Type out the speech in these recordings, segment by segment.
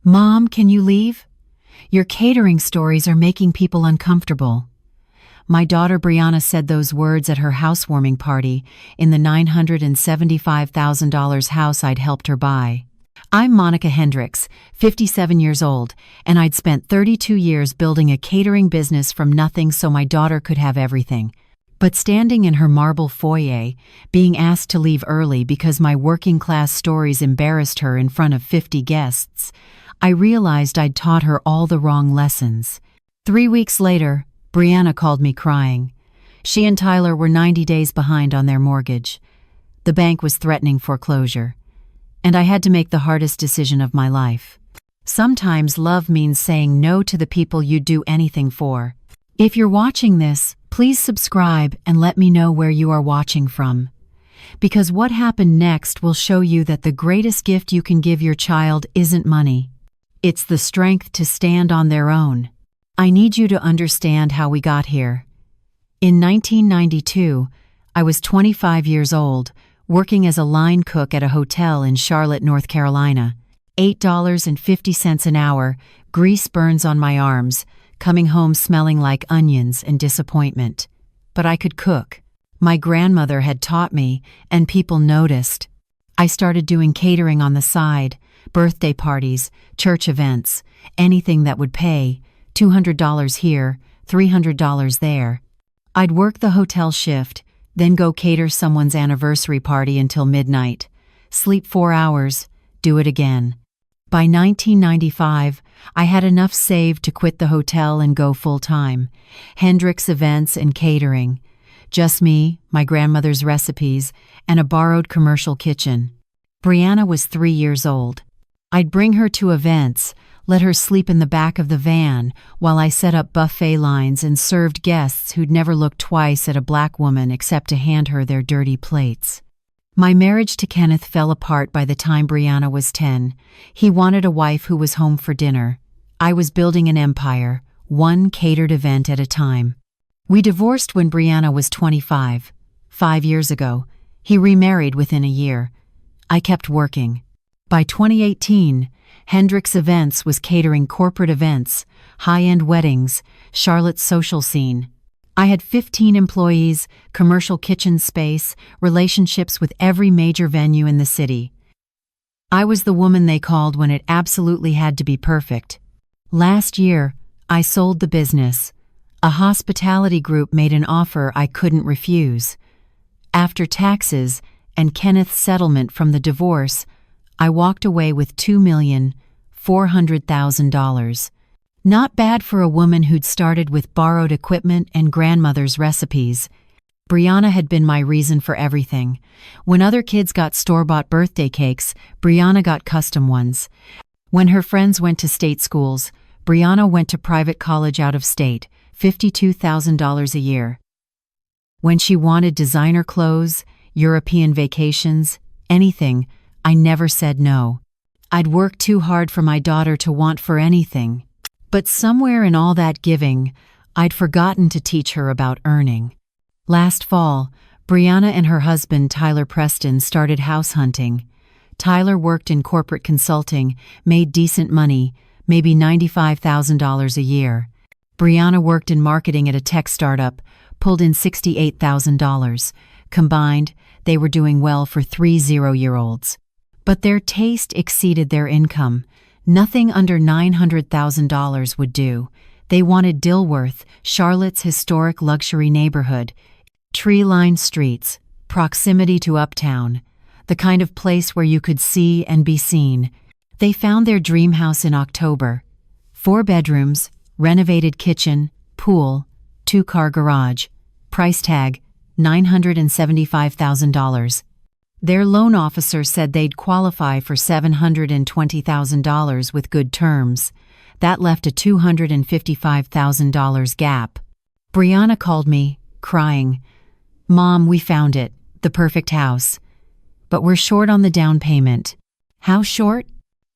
"Mom, can you leave? Your catering stories are making people uncomfortable." My daughter Brianna said those words at her housewarming party in the $975,000 house I'd helped her buy. I'm Monica Hendricks, 57 years old, and I'd spent 32 years building a catering business from nothing so my daughter could have everything. But standing in her marble foyer, being asked to leave early because my working-class stories embarrassed her in front of 50 guests, I realized I'd taught her all the wrong lessons. 3 weeks later, Brianna called me crying. She and Tyler were 90 days behind on their mortgage. The bank was threatening foreclosure. And I had to make the hardest decision of my life. Sometimes love means saying no to the people you'd do anything for. If you're watching this, please subscribe and let me know where you are watching from. Because what happened next will show you that the greatest gift you can give your child isn't money. It's the strength to stand on their own. I need you to understand how we got here. In 1992, I was 25 years old, working as a line cook at a hotel in Charlotte, North Carolina. $8.50 an hour, grease burns on my arms, coming home smelling like onions and disappointment. But I could cook. My grandmother had taught me, and people noticed. I started doing catering on the side, birthday parties, church events, anything that would pay, $200 here, $300 there. I'd work the hotel shift, then go cater someone's anniversary party until midnight, sleep 4 hours, do it again. By 1995, I had enough saved to quit the hotel and go full-time. Hendricks Events and Catering. Just me, my grandmother's recipes, and a borrowed commercial kitchen. Brianna was 3 years old. I'd bring her to events, let her sleep in the back of the van while I set up buffet lines and served guests who'd never looked twice at a black woman except to hand her their dirty plates. My marriage to Kenneth fell apart by the time Brianna was 10. He wanted a wife who was home for dinner. I was building an empire, one catered event at a time. We divorced when Brianna was 25. 5 years ago. He remarried within a year. I kept working. By 2018, Hendricks Events was catering corporate events, high-end weddings, Charlotte's social scene. I had 15 employees, commercial kitchen space, relationships with every major venue in the city. I was the woman they called when it absolutely had to be perfect. Last year, I sold the business. A hospitality group made an offer I couldn't refuse. After taxes and Kenneth's settlement from the divorce, I walked away with $2,400,000. Not bad for a woman who'd started with borrowed equipment and grandmother's recipes. Brianna had been my reason for everything. When other kids got store-bought birthday cakes, Brianna got custom ones. When her friends went to state schools, Brianna went to private college out of state, $52,000 a year. When she wanted designer clothes, European vacations, anything, I never said no. I'd worked too hard for my daughter to want for anything. But somewhere in all that giving, I'd forgotten to teach her about earning. Last fall, Brianna and her husband Tyler Preston started house hunting. Tyler worked in corporate consulting, made decent money, maybe $95,000 a year. Brianna worked in marketing at a tech startup, pulled in $68,000. Combined, they were doing well for 3 0-year-olds. But their taste exceeded their income. Nothing under $900,000 would do. They wanted Dilworth, Charlotte's historic luxury neighborhood, tree-lined streets, proximity to uptown, the kind of place where you could see and be seen. They found their dream house in October. 4 bedrooms, renovated kitchen, pool, 2-car garage. Price tag, $975,000. Their loan officer said they'd qualify for $720,000 with good terms. That left a $255,000 gap. Brianna called me, crying, "Mom, we found it, the perfect house. But we're short on the down payment." "How short?"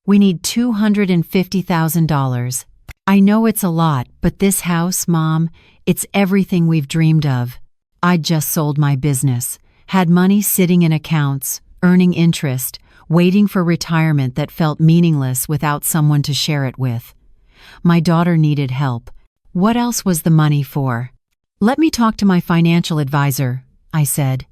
"We need $250,000. "I know it's a lot, but this house, Mom, it's everything we've dreamed of. I'd just sold my business. Had money sitting in accounts, earning interest, waiting for retirement that felt meaningless without someone to share it with. My daughter needed help. What else was the money for? "Let me talk to my financial advisor," I said.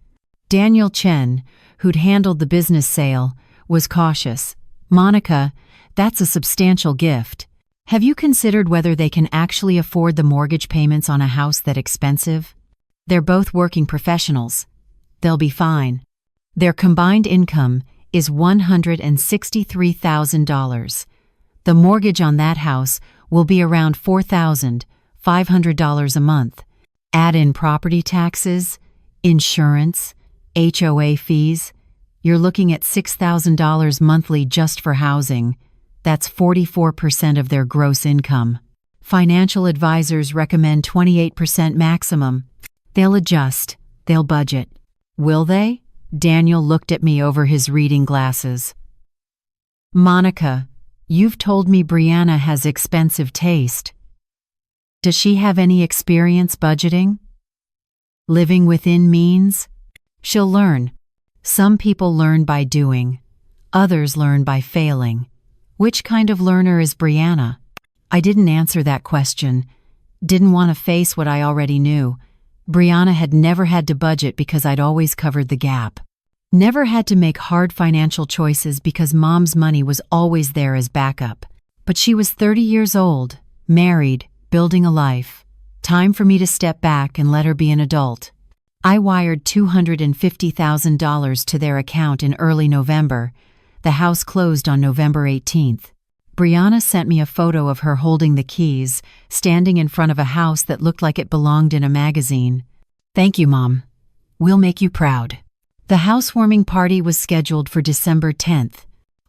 Daniel Chen, who'd handled the business sale, was cautious. "Monica, that's a substantial gift. Have you considered whether they can actually afford the mortgage payments on a house that expensive? They're both working professionals. They'll be fine. Their combined income is $163,000. The mortgage on that house will be around $4,500 a month. Add in property taxes, insurance, HOA fees. You're looking at $6,000 monthly just for housing. That's 44% of their gross income. Financial advisors recommend 28% maximum. They'll adjust. They'll budget." "Will they?" Daniel looked at me over his reading glasses. "Monica, you've told me Brianna has expensive taste. Does she have any experience budgeting? Living within means? She'll learn. Some people learn by doing. Others learn by failing. Which kind of learner is Brianna?" I didn't answer that question. Didn't want to face what I already knew. Brianna had never had to budget because I'd always covered the gap. Never had to make hard financial choices because Mom's money was always there as backup. But she was 30 years old, married, building a life. Time for me to step back and let her be an adult. I wired $250,000 to their account in early November. The house closed on November 18th. Brianna sent me a photo of her holding the keys, standing in front of a house that looked like it belonged in a magazine. "Thank you, Mom. We'll make you proud." The housewarming party was scheduled for December 10th.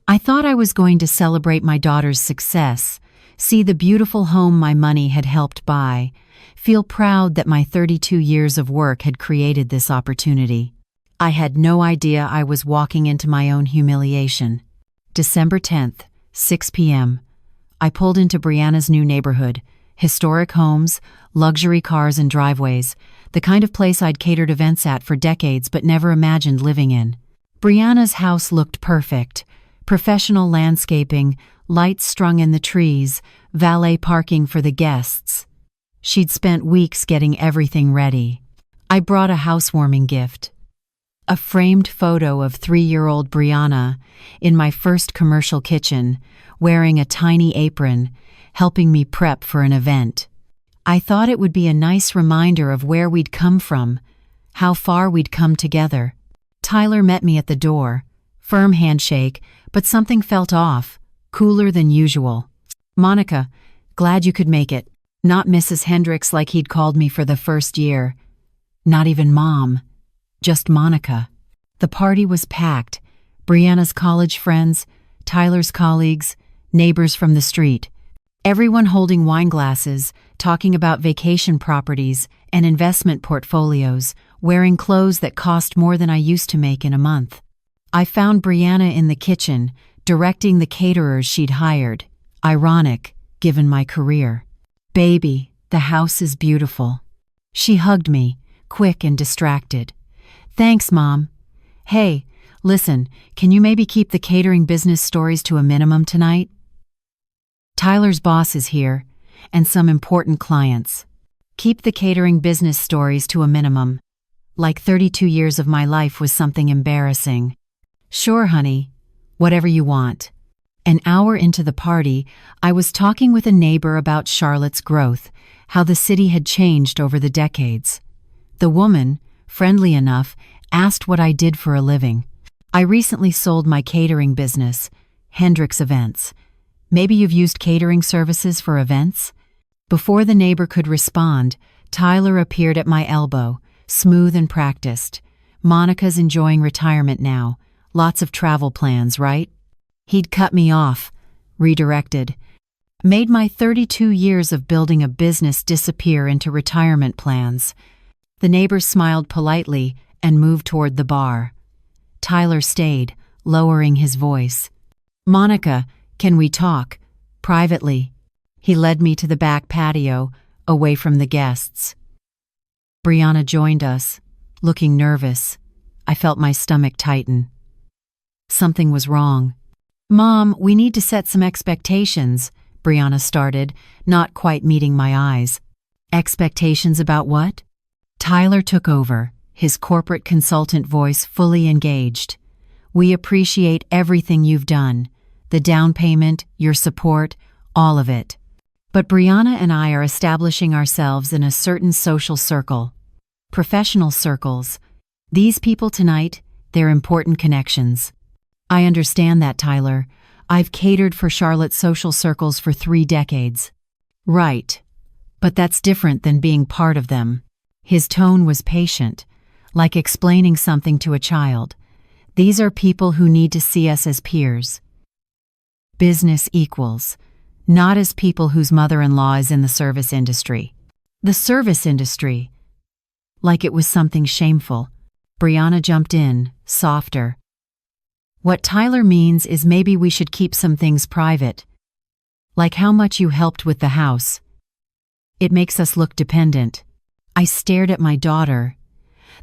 I thought I was going to celebrate my daughter's success, see the beautiful home my money had helped buy, feel proud that my 32 years of work had created this opportunity. I had no idea I was walking into my own humiliation. December 10th, 6 p.m. I pulled into Brianna's new neighborhood. Historic homes, luxury cars and driveways, the kind of place I'd catered events at for decades but never imagined living in. Brianna's house looked perfect. Professional landscaping, lights strung in the trees, valet parking for the guests. She'd spent weeks getting everything ready. I brought a housewarming gift. A framed photo of 3-year-old Brianna in my first commercial kitchen, wearing a tiny apron, helping me prep for an event. I thought it would be a nice reminder of where we'd come from, how far we'd come together. Tyler met me at the door. Firm handshake, but something felt off, cooler than usual. "Monica, glad you could make it." Not Mrs. Hendricks like he'd called me for the first year. Not even Mom. Just Monica. The party was packed. Brianna's college friends, Tyler's colleagues, neighbors from the street. Everyone holding wine glasses, talking about vacation properties and investment portfolios, wearing clothes that cost more than I used to make in a month. I found Brianna in the kitchen, directing the caterers she'd hired. Ironic, given my career. "Baby, the house is beautiful." She hugged me, quick and distracted. "Thanks, Mom. Hey, listen, can you maybe keep the catering business stories to a minimum tonight? Tyler's boss is here, and some important clients. Keep the catering business stories to a minimum. Like 32 years of my life was something embarrassing." "Sure, honey. Whatever you want." An hour into the party, I was talking with a neighbor about Charlotte's growth, how the city had changed over the decades. The woman, friendly enough, asked what I did for a living. "I recently sold my catering business, Hendricks Events. Maybe you've used catering services for events?" Before the neighbor could respond, Tyler appeared at my elbow, smooth and practiced. "Monica's enjoying retirement now. Lots of travel plans, right?" He'd cut me off, redirected. Made my 32 years of building a business disappear into retirement plans. The neighbor smiled politely and moved toward the bar. Tyler stayed, lowering his voice. "Monica, can we talk? Privately." He led me to the back patio, away from the guests. Brianna joined us, looking nervous. I felt my stomach tighten. Something was wrong. "Mom, we need to set some expectations," Brianna started, not quite meeting my eyes. "Expectations about what?" Tyler took over, his corporate consultant voice fully engaged. "We appreciate everything you've done. The down payment, your support, all of it. But Brianna and I are establishing ourselves in a certain social circle. Professional circles. These people tonight, they're important connections." "I understand that, Tyler. I've catered for Charlotte's social circles for 3 decades. "Right. But that's different than being part of them." His tone was patient, like explaining something to a child. "These are people who need to see us as peers. Business equals, not as people whose mother-in-law is in the service industry." "The service industry?" Like it was something shameful. Brianna jumped in, softer. "What Tyler means is maybe we should keep some things private. Like how much you helped with the house. It makes us look dependent." I stared at my daughter,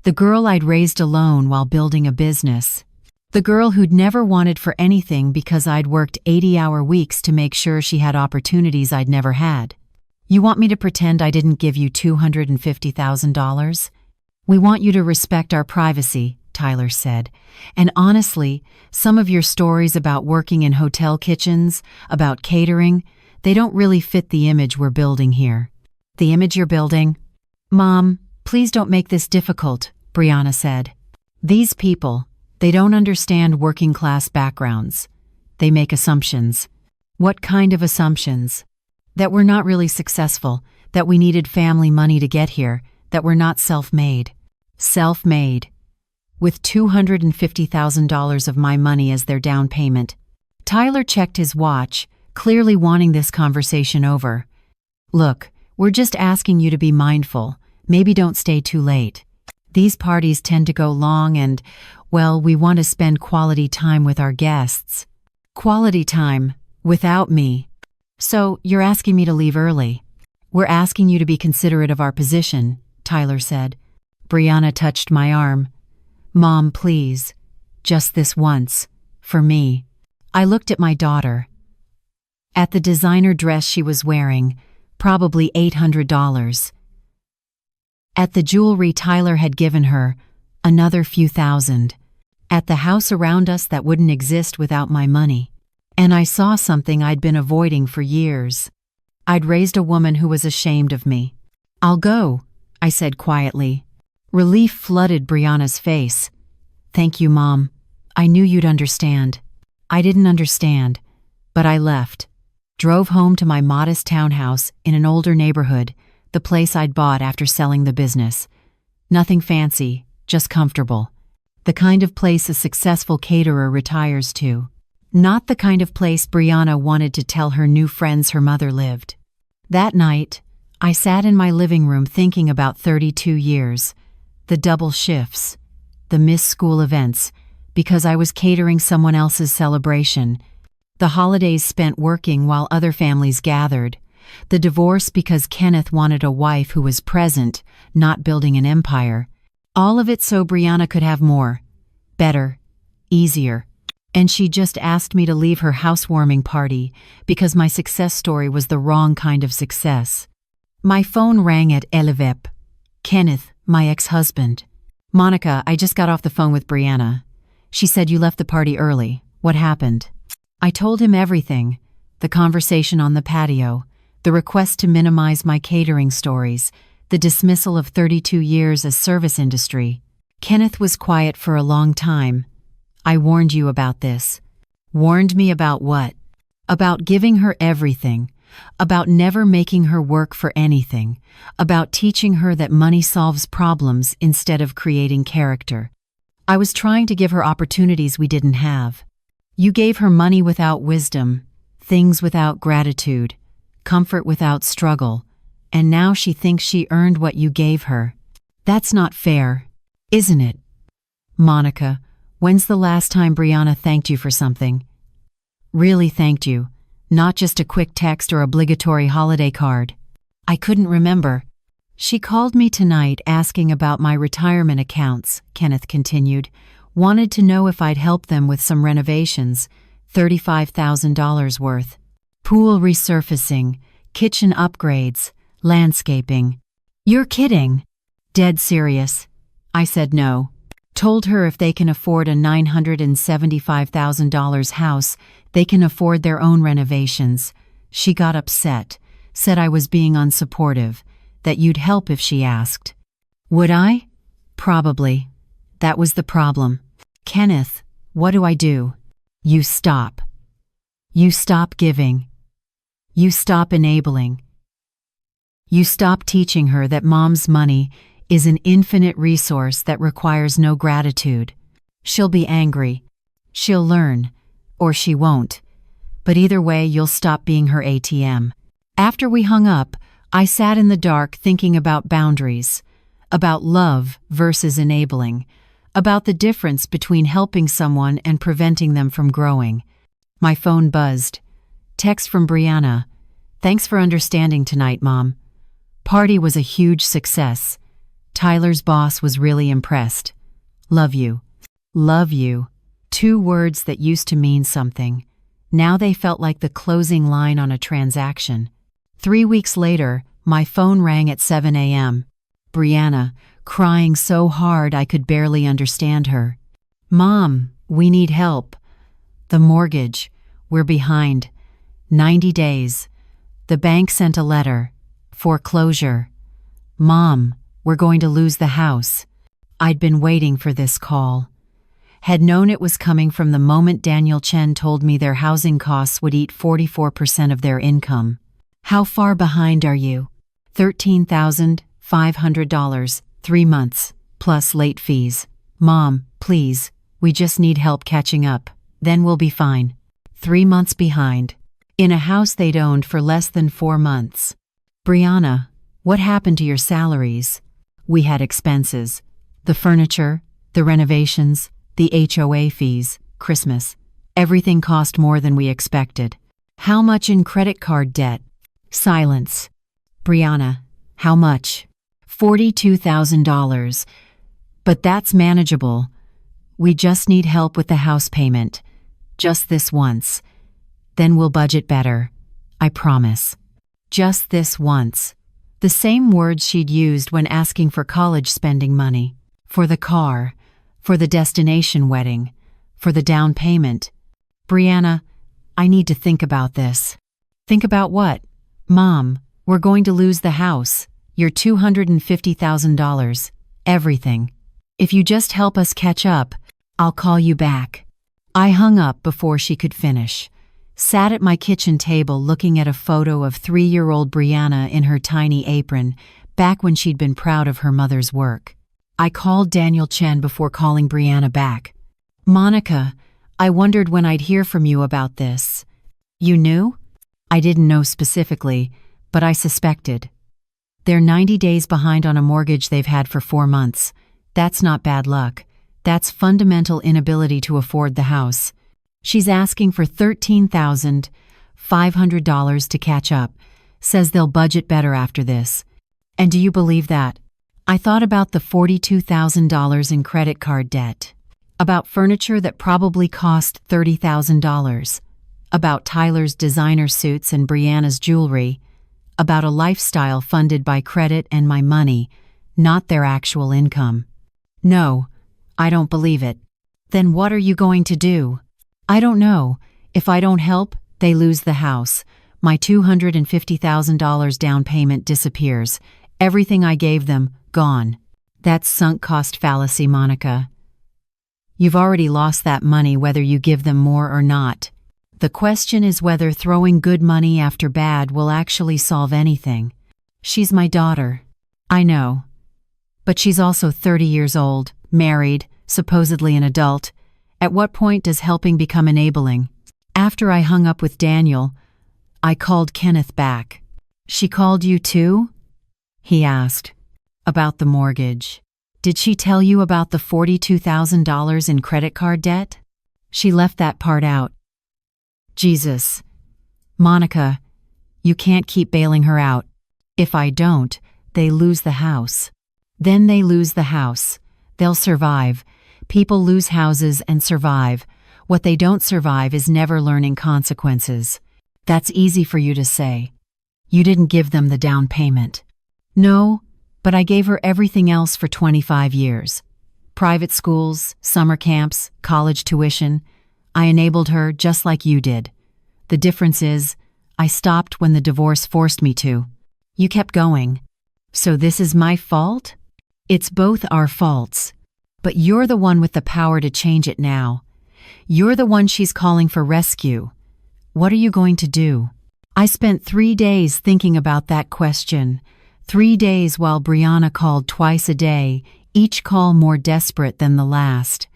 the girl I'd raised alone while building a business. The girl who'd never wanted for anything because I'd worked 80-hour weeks to make sure she had opportunities I'd never had. "You want me to pretend I didn't give you $250,000? "We want you to respect our privacy," Tyler said. "And honestly, some of your stories about working in hotel kitchens, about catering, they don't really fit the image we're building here." "The image you're building?" "Mom, please don't make this difficult," Brianna said. "These people, they don't understand working-class backgrounds. They make assumptions." "What kind of assumptions?" "That we're not really successful, that we needed family money to get here, that we're not self-made." "Self-made? With $250,000 of my money as their down payment." Tyler checked his watch, clearly wanting this conversation over. "Look, we're just asking you to be mindful. Maybe don't stay too late. These parties tend to go long and, well, we want to spend quality time with our guests." "Quality time? Without me? So, you're asking me to leave early?" "We're asking you to be considerate of our position," Tyler said. Brianna touched my arm. "Mom, please. Just this once. For me." I looked at my daughter. At the designer dress she was wearing, probably $800. At the jewelry Tyler had given her, another few thousand. At the house around us that wouldn't exist without my money. And I saw something I'd been avoiding for years. I'd raised a woman who was ashamed of me. "I'll go," I said quietly. Relief flooded Brianna's face. "Thank you, Mom. I knew you'd understand." I didn't understand, but I left. Drove home to my modest townhouse in an older neighborhood, the place I'd bought after selling the business. Nothing fancy, just comfortable. The kind of place a successful caterer retires to. Not the kind of place Brianna wanted to tell her new friends her mother lived. That night, I sat in my living room thinking about 32 years, the double shifts, the missed school events, because I was catering someone else's celebration, the holidays spent working while other families gathered, the divorce because Kenneth wanted a wife who was present, not building an empire. All of it so Brianna could have more, better, easier. And she just asked me to leave her housewarming party because my success story was the wrong kind of success. My phone rang at Elevep. Kenneth, my ex-husband. "Monica, I just got off the phone with Brianna. She said you left the party early. What happened?" I told him everything. The conversation on the patio, the request to minimize my catering stories, the dismissal of 32 years as service industry. Kenneth was quiet for a long time. "I warned you about this." "Warned me about what?" "About giving her everything. About never making her work for anything. About teaching her that money solves problems instead of creating character. I was trying to give her opportunities we didn't have. You gave her money without wisdom, things without gratitude, comfort without struggle, and now she thinks she earned what you gave her. That's not fair, isn't it?" "Monica, when's the last time Brianna thanked you for something? Really thanked you, not just a quick text or obligatory holiday card?" I couldn't remember. "She called me tonight asking about my retirement accounts," Kenneth continued. Wanted to know if I'd help them with some renovations, $35,000 worth. Pool resurfacing, kitchen upgrades, landscaping. You're kidding. Dead serious. I said no. Told her if they can afford a $975,000 house, they can afford their own renovations. She got upset, said I was being unsupportive, that you'd help if she asked. Would I? Probably. That was the problem. Kenneth, what do I do? You stop. You stop giving. You stop enabling. You stop teaching her that mom's money is an infinite resource that requires no gratitude. She'll be angry. She'll learn. Or she won't. But either way, you'll stop being her ATM. After we hung up, I sat in the dark thinking about boundaries, about love versus enabling, about the difference between helping someone and preventing them from growing. My phone buzzed. Text from Brianna. Thanks for understanding tonight, Mom. Party was a huge success. Tyler's boss was really impressed. Love you. Love you. 2 words that used to mean something. Now they felt like the closing line on a transaction. 3 weeks later, my phone rang at 7 a.m. Brianna, crying so hard I could barely understand her. Mom, we need help. The mortgage. We're behind. 90 days. The bank sent a letter. Foreclosure. Mom, we're going to lose the house. I'd been waiting for this call. Had known it was coming from the moment Daniel Chen told me their housing costs would eat 44% of their income. How far behind are you? $13,500, 3 months, plus late fees. Mom, please, we just need help catching up. Then we'll be fine. 3 months behind. In a house they'd owned for less than 4 months. Brianna, what happened to your salaries? We had expenses. The furniture, the renovations, the HOA fees, Christmas. Everything cost more than we expected. How much in credit card debt? Silence. Brianna, how much? $42,000. But that's manageable. We just need help with the house payment. Just this once. Then we'll budget better. I promise. Just this once. The same words she'd used when asking for college spending money. For the car. For the destination wedding. For the down payment. Brianna, I need to think about this. Think about what? Mom, we're going to lose the house. Your $250,000. Everything. If you just help us catch up, I'll call you back. I hung up before she could finish. Sat at my kitchen table looking at a photo of 3-year-old Brianna in her tiny apron, back when she'd been proud of her mother's work. I called Daniel Chen before calling Brianna back. Monica, I wondered when I'd hear from you about this. You knew? I didn't know specifically, but I suspected. They're 90 days behind on a mortgage they've had for 4 months. That's not bad luck. That's fundamental inability to afford the house. She's asking for $13,500 to catch up, says they'll budget better after this. And do you believe that? I thought about the $42,000 in credit card debt, about furniture that probably cost $30,000, about Tyler's designer suits and Brianna's jewelry, about a lifestyle funded by credit and my money, not their actual income. No, I don't believe it. Then what are you going to do? I don't know. If I don't help, they lose the house. My $250,000 down payment disappears. Everything I gave them, gone. That's sunk cost fallacy, Monica. You've already lost that money whether you give them more or not. The question is whether throwing good money after bad will actually solve anything. She's my daughter. I know. But she's also 30 years old, married, supposedly an adult. At what point does helping become enabling? After I hung up with Daniel, I called Kenneth back. She called you too? He asked. About the mortgage. Did she tell you about the $42,000 in credit card debt? She left that part out. Jesus. Monica, you can't keep bailing her out. If I don't, they lose the house. Then they lose the house. They'll survive, People lose houses and survive. What they don't survive is never learning consequences. That's easy for you to say. You didn't give them the down payment. No, but I gave her everything else for 25 years. Private schools, summer camps, college tuition. I enabled her just like you did. The difference is, I stopped when the divorce forced me to. You kept going. So this is my fault? It's both our faults. But you're the one with the power to change it now. You're the one she's calling for rescue. What are you going to do? I spent 3 days thinking about that question. 3 days while Brianna called twice a day, each call more desperate than the last.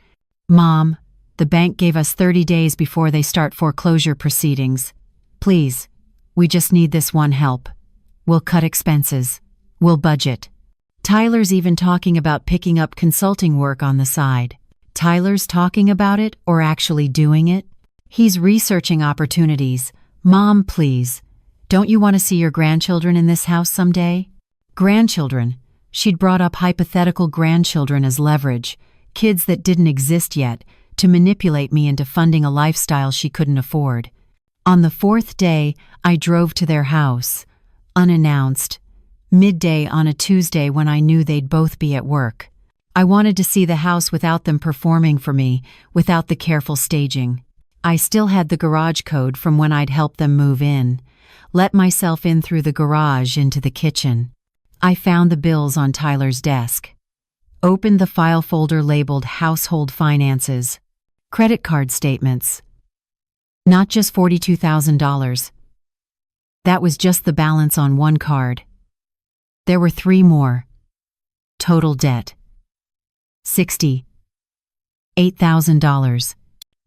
Mom, the bank gave us 30 days before they start foreclosure proceedings. Please, we just need this one help. We'll cut expenses. We'll budget. Tyler's even talking about picking up consulting work on the side. Tyler's talking about it or actually doing it? He's researching opportunities. Mom, please. Don't you want to see your grandchildren in this house someday? Grandchildren. She'd brought up hypothetical grandchildren as leverage, kids that didn't exist yet, to manipulate me into funding a lifestyle she couldn't afford. On the 4th day, I drove to their house, unannounced, midday on a Tuesday when I knew they'd both be at work. I wanted to see the house without them performing for me, without the careful staging. I still had the garage code from when I'd helped them move in. Let myself in through the garage into the kitchen. I found the bills on Tyler's desk. Opened the file folder labeled Household Finances. Credit card statements. Not just $42,000. That was just the balance on one card. There were 3 more. Total debt. $68,000.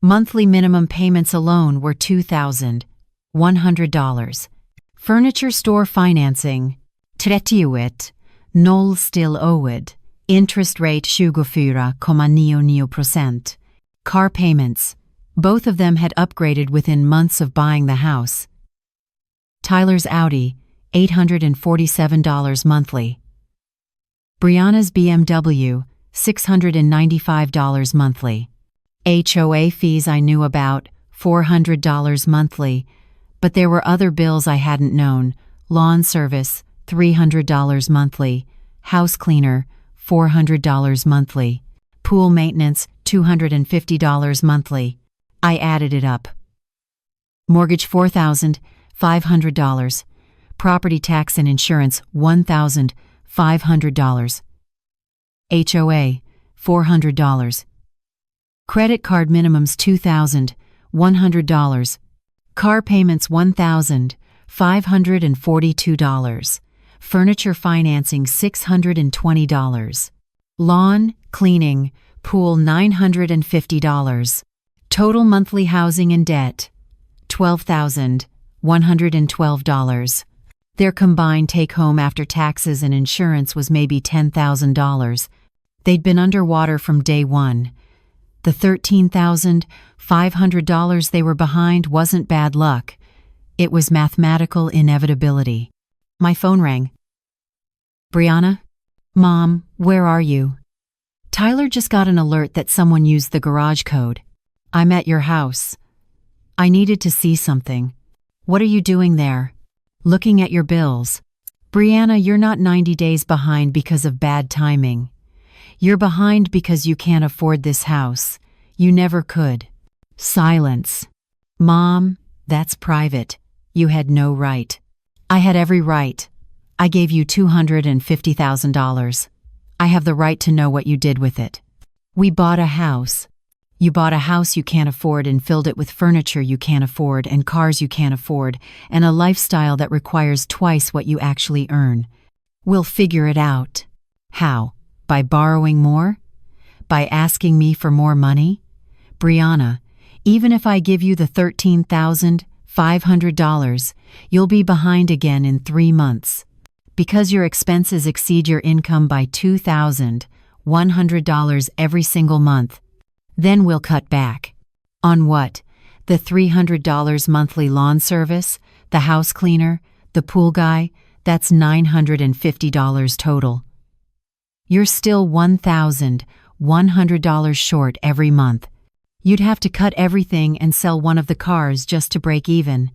Monthly minimum payments alone were $2,100. Furniture store financing. 31, noll still owed. Interest rate 24,99%. Car payments. Both of them had upgraded within months of buying the house. Tyler's Audi, $847 monthly. Brianna's BMW, $695 monthly. HOA fees I knew about, $400 monthly, but there were other bills I hadn't known. Lawn service, $300 monthly. House cleaner, $400 monthly. Pool maintenance, $250 monthly. I added it up. Mortgage, $4,500. Property tax and insurance, $1,500. HOA, $400. Credit card minimums, $2,100. Car payments, $1,542. Furniture financing, $620. Lawn, cleaning, pool, $950. Total monthly housing and debt, $12,112. Their combined take-home after taxes and insurance was maybe $10,000. They'd been underwater from day one. The $13,500 they were behind wasn't bad luck. It was mathematical inevitability. My phone rang. Brianna? Mom, where are you? Tyler just got an alert that someone used the garage code. I'm at your house. I needed to see something. What are you doing there? Looking at your bills. Brianna, you're not 90 days behind because of bad timing. You're behind because you can't afford this house. You never could. Silence. Mom, that's private. You had no right. I had every right. I gave you $250,000. I have the right to know what you did with it. We bought a house. You bought a house you can't afford and filled it with furniture you can't afford and cars you can't afford and a lifestyle that requires twice what you actually earn. We'll figure it out. How? By borrowing more? By asking me for more money? Brianna, even if I give you the $13,500, you'll be behind again in 3 months. Because your expenses exceed your income by $2,100 every single month. Then we'll cut back. On what? The $300 monthly lawn service, the house cleaner, the pool guy, that's $950 total. You're still $1,100 $100 short every month. You'd have to cut everything and sell one of the cars just to break even.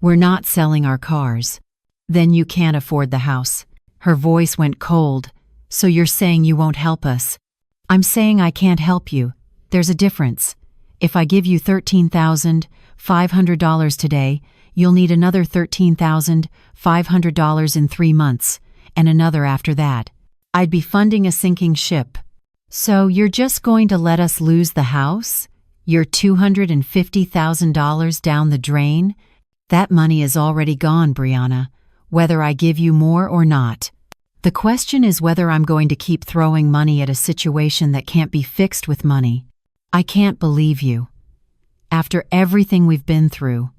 We're not selling our cars. Then you can't afford the house. Her voice went cold. So you're saying you won't help us? I'm saying I can't help you. There's a difference. If I give you $13,500 today, you'll need another $13,500 in 3 months, and another after that. I'd be funding a sinking ship. So you're just going to let us lose the house? Your $250,000 down the drain? That money is already gone, Brianna, whether I give you more or not. The question is whether I'm going to keep throwing money at a situation that can't be fixed with money. I can't believe you. After everything we've been through,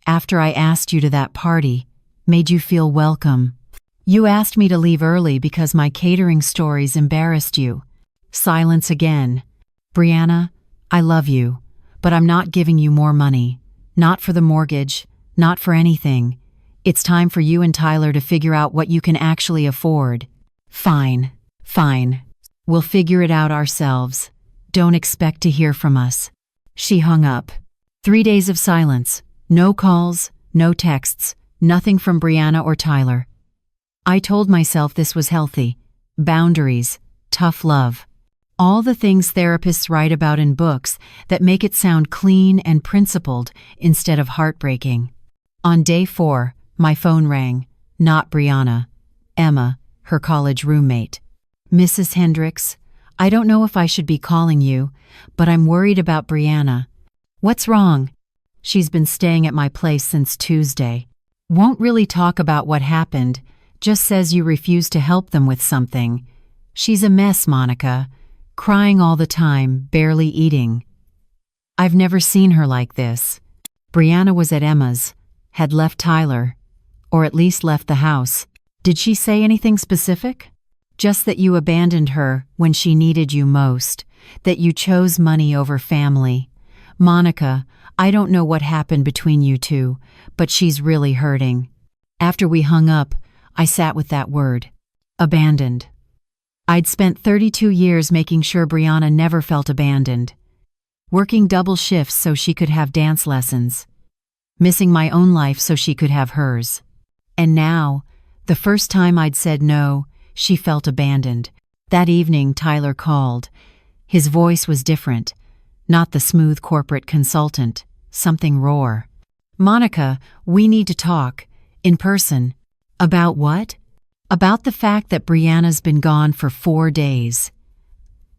after I asked you to that party, made you feel welcome, you asked me to leave early because my catering stories embarrassed you. Silence again. Brianna, I love you, but I'm not giving you more money. Not for the mortgage, not for anything. It's time for you and Tyler to figure out what you can actually afford. Fine. We'll figure it out ourselves. Don't expect to hear from us. She hung up. 3 days of silence. No calls, no texts, nothing from Brianna or Tyler. I told myself this was healthy. Boundaries, tough love. All the things therapists write about in books that make it sound clean and principled instead of heartbreaking. On day 4, my phone rang. Not Brianna. Emma, her college roommate. Mrs. Hendricks, I don't know if I should be calling you, but I'm worried about Brianna. What's wrong? She's been staying at my place since Tuesday. Won't really talk about what happened, just says you refused to help them with something. She's a mess, Monica. Crying all the time, barely eating. I've never seen her like this. Brianna was at Emma's, had left Tyler, or at least left the house. Did she say anything specific? Just that you abandoned her when she needed you most, that you chose money over family. Monica, I don't know what happened between you two, but she's really hurting. After we hung up, I sat with that word. Abandoned. I'd spent 32 years making sure Brianna never felt abandoned. Working double shifts so she could have dance lessons. Missing my own life so she could have hers. And now, the first time I'd said no, she felt abandoned. That evening, Tyler called. His voice was different. Not the smooth corporate consultant, something raw. Monica, we need to talk. In person. About what? About the fact that Brianna's been gone for 4 days.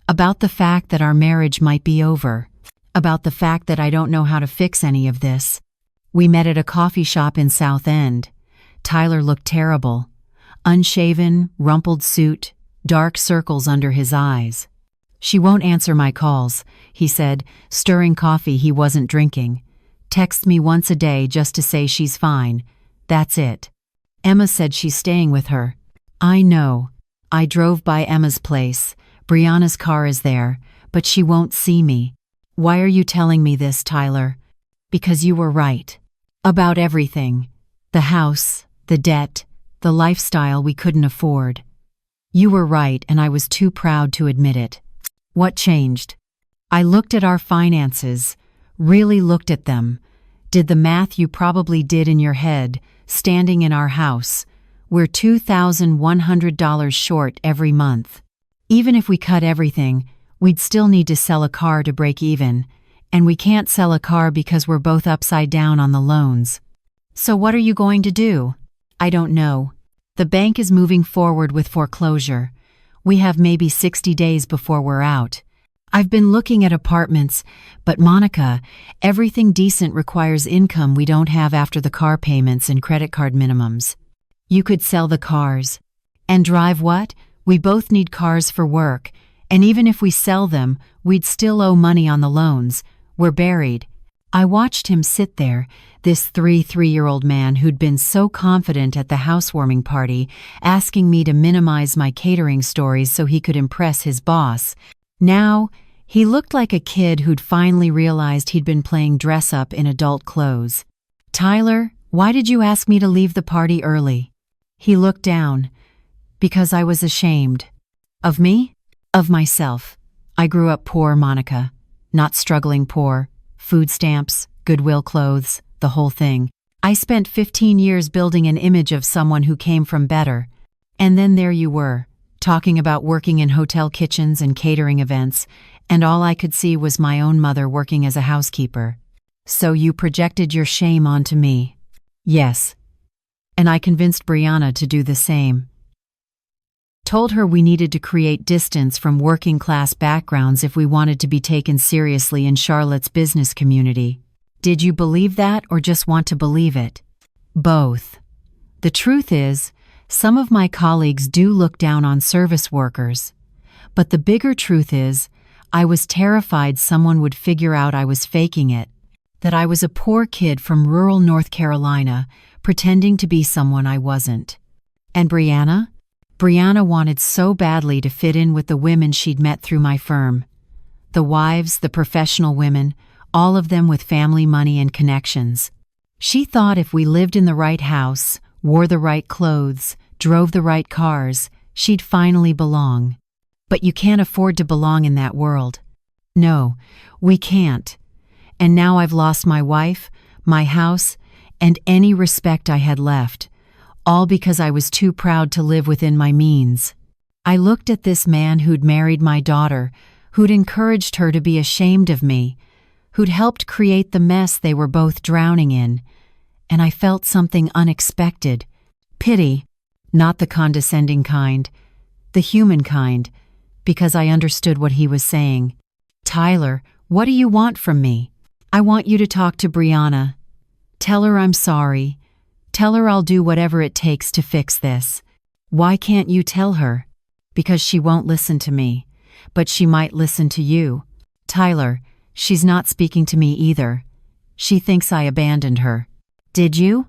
About the fact that our marriage might be over. About the fact that I don't know how to fix any of this. We met at a coffee shop in South End. Tyler looked terrible. Unshaven, rumpled suit, dark circles under his eyes. She won't answer my calls, he said, stirring coffee he wasn't drinking. Texts me once a day just to say she's fine. That's it. Emma said she's staying with her. I know. I drove by Emma's place. Brianna's car is there, but she won't see me. Why are you telling me this, Tyler? Because you were right. About everything. The house, the debt, the lifestyle we couldn't afford. You were right, and I was too proud to admit it. What changed? I looked at our finances, really looked at them, did the math you probably did in your head, standing in our house. We're $2,100 short every month. Even if we cut everything, we'd still need to sell a car to break even, and we can't sell a car because we're both upside down on the loans. So what are you going to do? I don't know. The bank is moving forward with foreclosure. We have maybe 60 days before we're out. I've been looking at apartments, but Monica, everything decent requires income we don't have after the car payments and credit card minimums. You could sell the cars. And drive what? We both need cars for work, and even if we sell them, we'd still owe money on the loans. We're buried. I watched him sit there, this 3-year-old man who'd been so confident at the housewarming party, asking me to minimize my catering stories so he could impress his boss. Now, he looked like a kid who'd finally realized he'd been playing dress-up in adult clothes. Tyler, why did you ask me to leave the party early? He looked down. Because I was ashamed. Of me? Of myself. I grew up poor, Monica. Not struggling poor. Food stamps, Goodwill clothes, the whole thing. I spent 15 years building an image of someone who came from better. And then there you were, talking about working in hotel kitchens and catering events, and all I could see was my own mother working as a housekeeper. So you projected your shame onto me. Yes. And I convinced Brianna to do the same. Told her we needed to create distance from working-class backgrounds if we wanted to be taken seriously in Charlotte's business community. Did you believe that or just want to believe it? Both. The truth is, some of my colleagues do look down on service workers. But the bigger truth is, I was terrified someone would figure out I was faking it, that I was a poor kid from rural North Carolina, pretending to be someone I wasn't. And Brianna? Brianna wanted so badly to fit in with the women she'd met through my firm. The wives, the professional women, all of them with family money and connections. She thought if we lived in the right house, wore the right clothes, drove the right cars, she'd finally belong. But you can't afford to belong in that world. No, we can't. And now I've lost my wife, my house, and any respect I had left. All because I was too proud to live within my means. I looked at this man who'd married my daughter, who'd encouraged her to be ashamed of me, who'd helped create the mess they were both drowning in, and I felt something unexpected. Pity, not the condescending kind, the human kind, because I understood what he was saying. Tyler, what do you want from me? I want you to talk to Brianna. Tell her I'm sorry. Tell her I'll do whatever it takes to fix this. Why can't you tell her? Because she won't listen to me. But she might listen to you. Tyler, she's not speaking to me either. She thinks I abandoned her. Did you?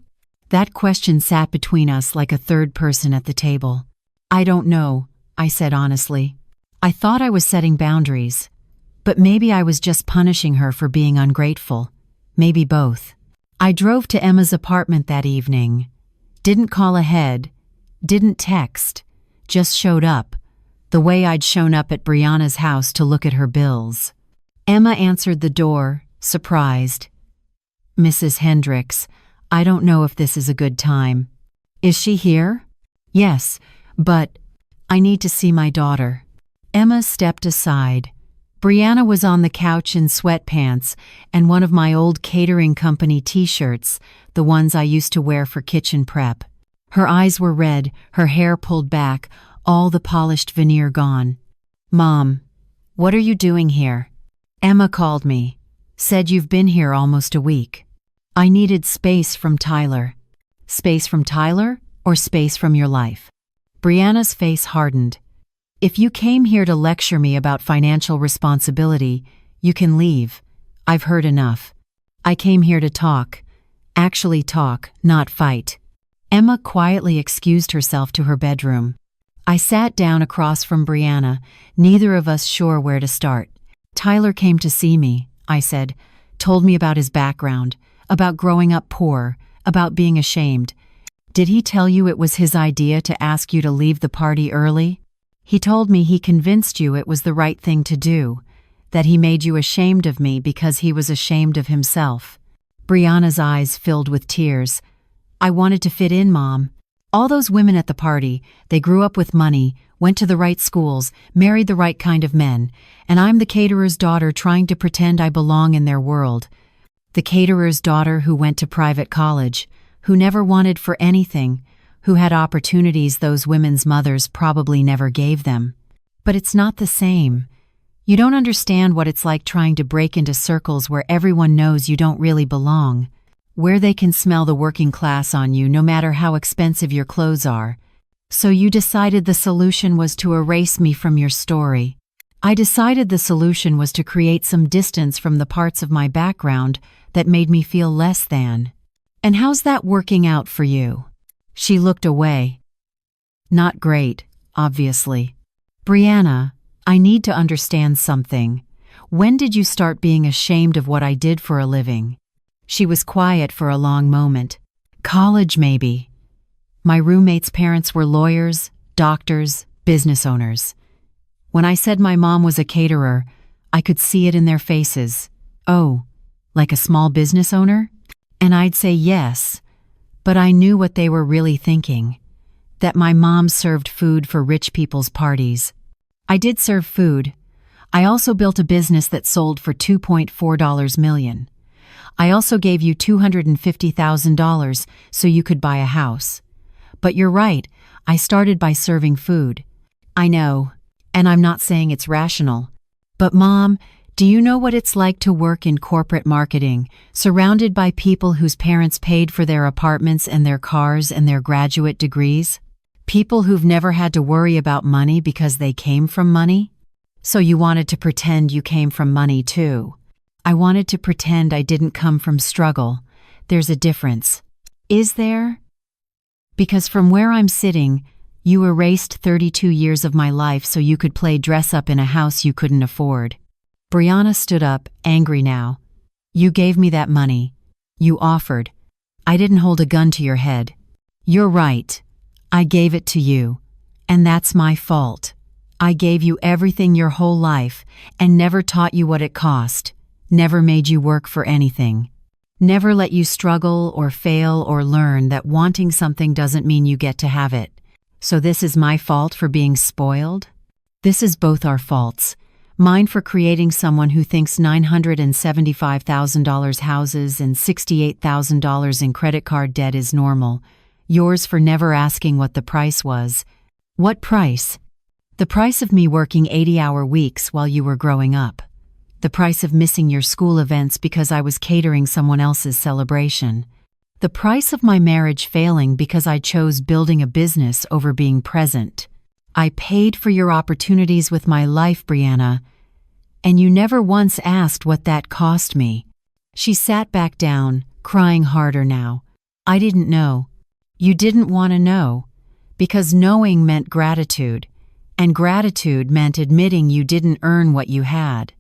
That question sat between us like a third person at the table. I don't know, I said honestly. I thought I was setting boundaries. But maybe I was just punishing her for being ungrateful. Maybe both. I drove to Emma's apartment that evening. Didn't call ahead. Didn't text. Just showed up. The way I'd shown up at Brianna's house to look at her bills. Emma answered the door, surprised. Mrs. Hendricks, I don't know if this is a good time. Is she here? Yes, but I need to see my daughter. Emma stepped aside. Brianna was on the couch in sweatpants and one of my old catering company t-shirts, the ones I used to wear for kitchen prep. Her eyes were red, her hair pulled back, all the polished veneer gone. Mom, what are you doing here? Emma called me. Said you've been here almost a week. I needed space from Tyler. Space from Tyler or space from your life? Brianna's face hardened. If you came here to lecture me about financial responsibility, you can leave. I've heard enough. I came here to talk. Actually talk, not fight. Emma quietly excused herself to her bedroom. I sat down across from Brianna, neither of us sure where to start. Tyler came to see me, I said, told me about his background, about growing up poor, about being ashamed. Did he tell you it was his idea to ask you to leave the party early? He told me he convinced you it was the right thing to do, that he made you ashamed of me because he was ashamed of himself. Brianna's eyes filled with tears. I wanted to fit in, Mom. All those women at the party, they grew up with money, went to the right schools, married the right kind of men, and I'm the caterer's daughter trying to pretend I belong in their world. The caterer's daughter who went to private college, who never wanted for anything, who had opportunities those women's mothers probably never gave them. But it's not the same. You don't understand what it's like trying to break into circles where everyone knows you don't really belong, where they can smell the working class on you no matter how expensive your clothes are. So you decided the solution was to erase me from your story. I decided the solution was to create some distance from the parts of my background that made me feel less than. And how's that working out for you? She looked away. Not great, obviously. Brianna, I need to understand something. When did you start being ashamed of what I did for a living? She was quiet for a long moment. College, maybe. My roommate's parents were lawyers, doctors, business owners. When I said my mom was a caterer, I could see it in their faces. Oh, like a small business owner? And I'd say yes, but I knew what they were really thinking. That my mom served food for rich people's parties. I did serve food. I also built a business that sold for $2.4 million. I also gave you $250,000 so you could buy a house. But you're right, I started by serving food. I know, and I'm not saying it's rational. But Mom, do you know what it's like to work in corporate marketing, surrounded by people whose parents paid for their apartments and their cars and their graduate degrees? People who've never had to worry about money because they came from money? So you wanted to pretend you came from money too. I wanted to pretend I didn't come from struggle. There's a difference. Is there? Because from where I'm sitting, you erased 32 years of my life so you could play dress up in a house you couldn't afford. Brianna stood up, angry now. You gave me that money. You offered. I didn't hold a gun to your head. You're right. I gave it to you. And that's my fault. I gave you everything your whole life and never taught you what it cost. Never made you work for anything. Never let you struggle or fail or learn that wanting something doesn't mean you get to have it. So this is my fault for being spoiled? This is both our faults. Mine for creating someone who thinks $975,000 houses and $68,000 in credit card debt is normal. Yours for never asking what the price was. What price? The price of me working 80-hour weeks while you were growing up. The price of missing your school events because I was catering someone else's celebration. The price of my marriage failing because I chose building a business over being present. I paid for your opportunities with my life, Brianna, and you never once asked what that cost me. She sat back down, crying harder now. I didn't know. You didn't want to know, because knowing meant gratitude, and gratitude meant admitting you didn't earn what you had.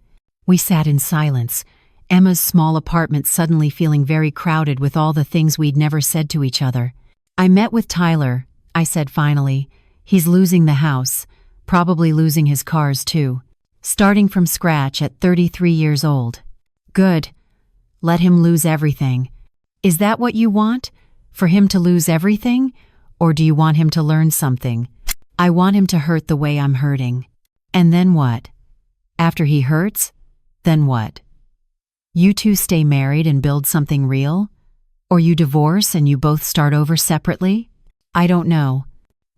We sat in silence, Emma's small apartment suddenly feeling very crowded with all the things we'd never said to each other. I met with Tyler, I said finally. He's losing the house, probably losing his cars too. Starting from scratch at 33 years old. Good. Let him lose everything. Is that what you want? For him to lose everything? Or do you want him to learn something? I want him to hurt the way I'm hurting. And then what? After he hurts? Then what? You two stay married and build something real? Or you divorce and you both start over separately? I don't know.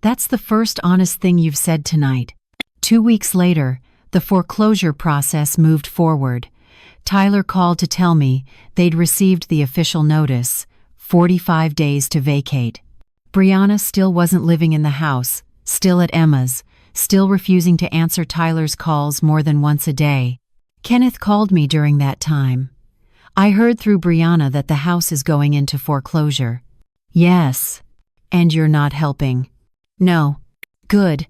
That's the first honest thing you've said tonight. 2 weeks later, the foreclosure process moved forward. Tyler called to tell me they'd received the official notice, 45 days to vacate. Brianna still wasn't living in the house, still at Emma's, still refusing to answer Tyler's calls more than once a day. Kenneth called me during that time. I heard through Brianna that the house is going into foreclosure. Yes. And you're not helping. No. Good.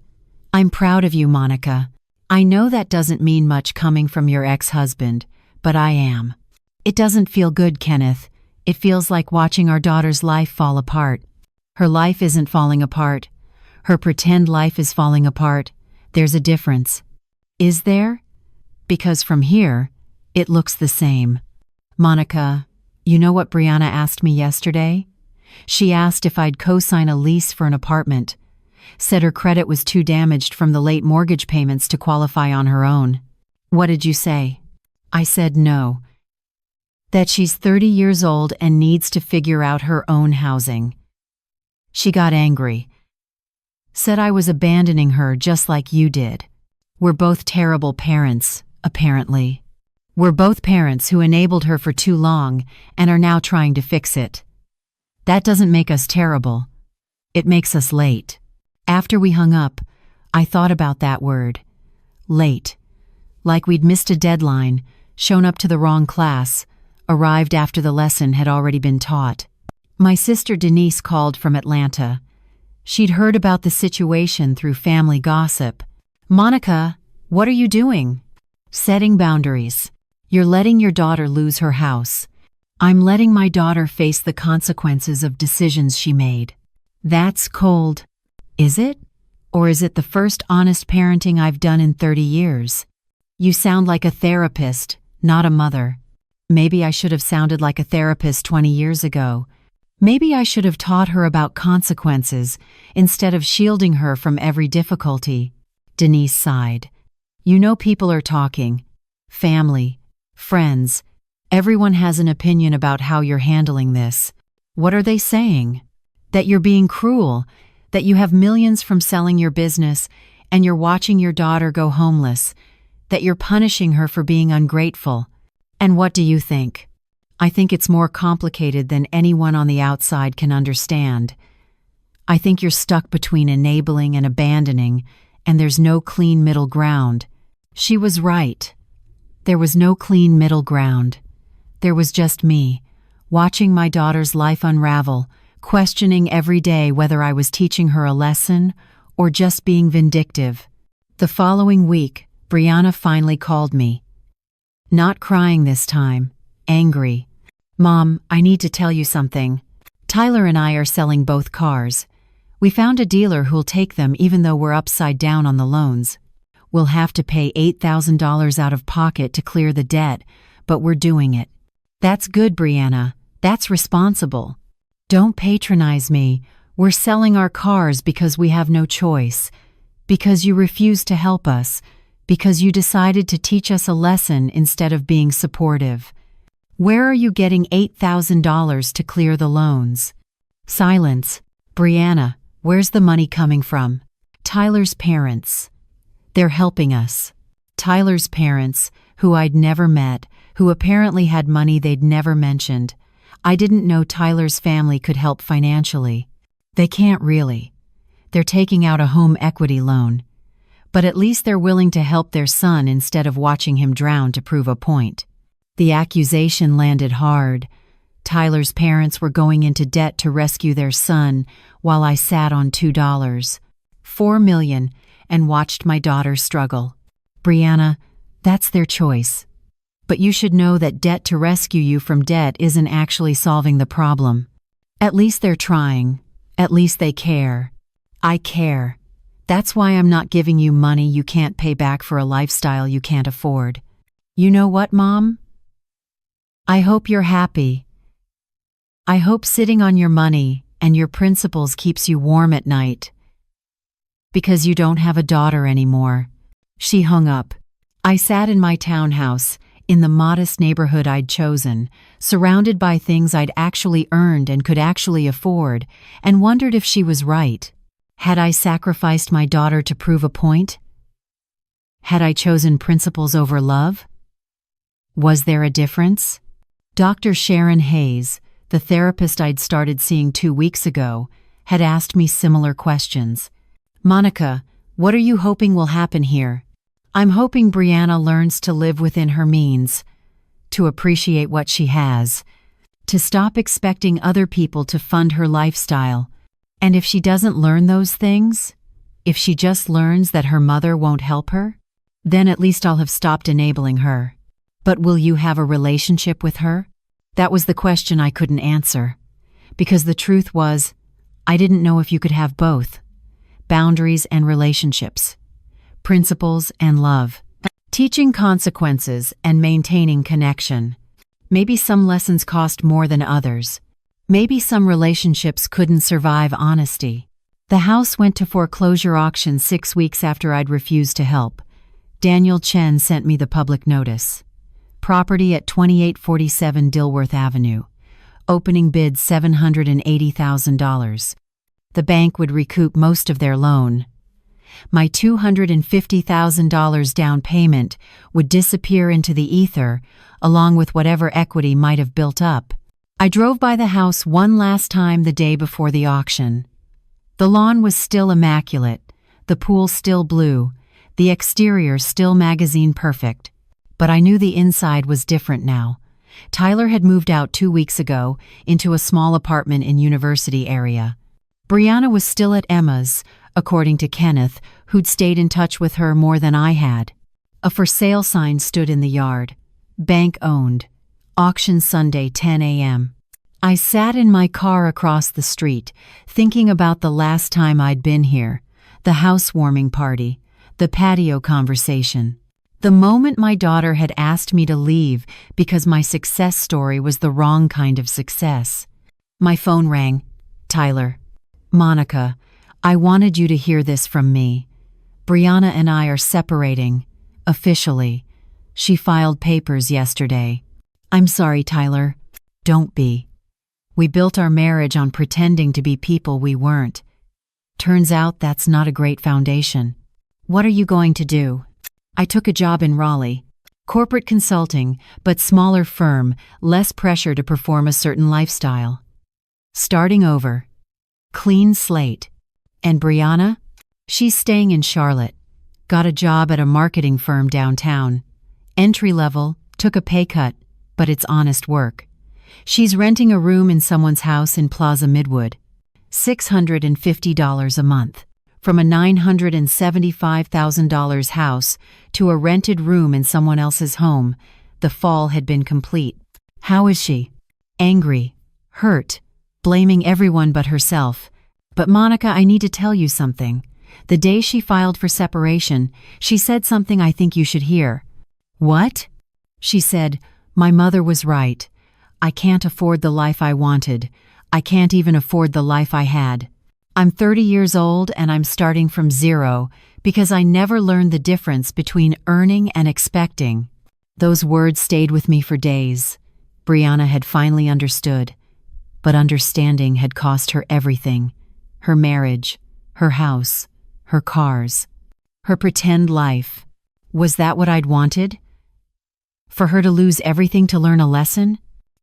I'm proud of you, Monica. I know that doesn't mean much coming from your ex-husband, but I am. It doesn't feel good, Kenneth. It feels like watching our daughter's life fall apart. Her life isn't falling apart. Her pretend life is falling apart. There's a difference. Is there? Because from here, it looks the same. Monica, you know what Brianna asked me yesterday? She asked if I'd co-sign a lease for an apartment. Said her credit was too damaged from the late mortgage payments to qualify on her own. What did you say? I said no. That she's 30 years old and needs to figure out her own housing. She got angry. Said I was abandoning her just like you did. We're both terrible parents, apparently. We're both parents who enabled her for too long and are now trying to fix it. That doesn't make us terrible. It makes us late. After we hung up, I thought about that word. Late. Like we'd missed a deadline, shown up to the wrong class, arrived after the lesson had already been taught. My sister Denise called from Atlanta. She'd heard about the situation through family gossip. Monica, what are you doing? Setting boundaries. You're letting your daughter lose her house. I'm letting my daughter face the consequences of decisions she made. That's cold. Is it? Or is it the first honest parenting I've done in 30 years? You sound like a therapist, not a mother. Maybe I should have sounded like a therapist 20 years ago. Maybe I should have taught her about consequences instead of shielding her from every difficulty. Denise sighed. You know, people are talking. Family, friends. Everyone has an opinion about how you're handling this. What are they saying? That you're being cruel, that you have millions from selling your business, and you're watching your daughter go homeless, that you're punishing her for being ungrateful. And what do you think? I think it's more complicated than anyone on the outside can understand. I think you're stuck between enabling and abandoning, and there's no clean middle ground. She was right. There was no clean middle ground. There was just me, watching my daughter's life unravel, questioning every day whether I was teaching her a lesson or just being vindictive. The following week, Brianna finally called me. Not crying this time, angry. Mom, I need to tell you something. Tyler and I are selling both cars. We found a dealer who'll take them even though we're upside down on the loans. We'll have to pay $8,000 out of pocket to clear the debt, but we're doing it. That's good, Brianna. That's responsible. Don't patronize me. We're selling our cars because we have no choice. Because you refused to help us. Because you decided to teach us a lesson instead of being supportive. Where are you getting $8,000 to clear the loans? Silence. Brianna, where's the money coming from? Tyler's parents. They're helping us. Tyler's parents, who I'd never met, who apparently had money they'd never mentioned. I didn't know Tyler's family could help financially. They can't really. They're taking out a home equity loan. But at least they're willing to help their son instead of watching him drown to prove a point. The accusation landed hard. Tyler's parents were going into debt to rescue their son while I sat on $2, $4 million, and watched my daughter struggle. Brianna, that's their choice. But you should know that debt to rescue you from debt isn't actually solving the problem. At least they're trying. At least they care. I care. That's why I'm not giving you money you can't pay back for a lifestyle you can't afford. You know what, Mom? I hope you're happy. I hope sitting on your money and your principles keeps you warm at night. Because you don't have a daughter anymore. She hung up. I sat in my townhouse, in the modest neighborhood I'd chosen, surrounded by things I'd actually earned and could actually afford, and wondered if she was right. Had I sacrificed my daughter to prove a point? Had I chosen principles over love? Was there a difference? Dr. Sharon Hayes, the therapist I'd started seeing 2 weeks ago, had asked me similar questions. Monica, what are you hoping will happen here? I'm hoping Brianna learns to live within her means, to appreciate what she has, to stop expecting other people to fund her lifestyle. And if she doesn't learn those things, if she just learns that her mother won't help her, then at least I'll have stopped enabling her. But will you have a relationship with her? That was the question I couldn't answer. Because the truth was, I didn't know if you could have both. Boundaries and relationships. Principles and love. Teaching consequences and maintaining connection. Maybe some lessons cost more than others. Maybe some relationships couldn't survive honesty. The house went to foreclosure auction 6 weeks after I'd refused to help. Daniel Chen sent me the public notice. Property at 2847 Dilworth Avenue. Opening bid $780,000. The bank would recoup most of their loan. My $250,000 down payment would disappear into the ether, along with whatever equity might have built up. I drove by the house one last time the day before the auction. The lawn was still immaculate, the pool still blue, the exterior still magazine perfect. But I knew the inside was different now. Tyler had moved out 2 weeks ago into a small apartment in University area. Brianna was still at Emma's, according to Kenneth, who'd stayed in touch with her more than I had. A for sale sign stood in the yard. Bank owned. Auction Sunday, 10 a.m. I sat in my car across the street, thinking about the last time I'd been here, The housewarming party, the patio conversation. The moment my daughter had asked me to leave because my success story was the wrong kind of success. My phone rang. Tyler. Monica, I wanted you to hear this from me. Brianna and I are separating. Officially. She filed papers yesterday. I'm sorry, Tyler. Don't be. We built our marriage on pretending to be people we weren't. Turns out that's not a great foundation. What are you going to do? I took a job in Raleigh. Corporate consulting, but smaller firm, less pressure to perform a certain lifestyle. Starting over. Clean slate. And Brianna? She's staying in Charlotte. Got a job at a marketing firm downtown. Entry level, took a pay cut, but it's honest work. She's renting a room in someone's house in Plaza Midwood. $650 a month. From a $975,000 house to a rented room in someone else's home, the fall had been complete. How is she? Angry, hurt, blaming everyone but herself. But Monica, I need to tell you something. The day she filed for separation, she said something I think you should hear. What? She said, my mother was right. I can't afford the life I wanted. I can't even afford the life I had. I'm 30 years old and I'm starting from zero because I never learned the difference between earning and expecting. Those words stayed with me for days. Brianna had finally understood, but understanding had cost her everything. Her marriage, her house, her cars, her pretend life. Was that what I'd wanted? For her to lose everything to learn a lesson?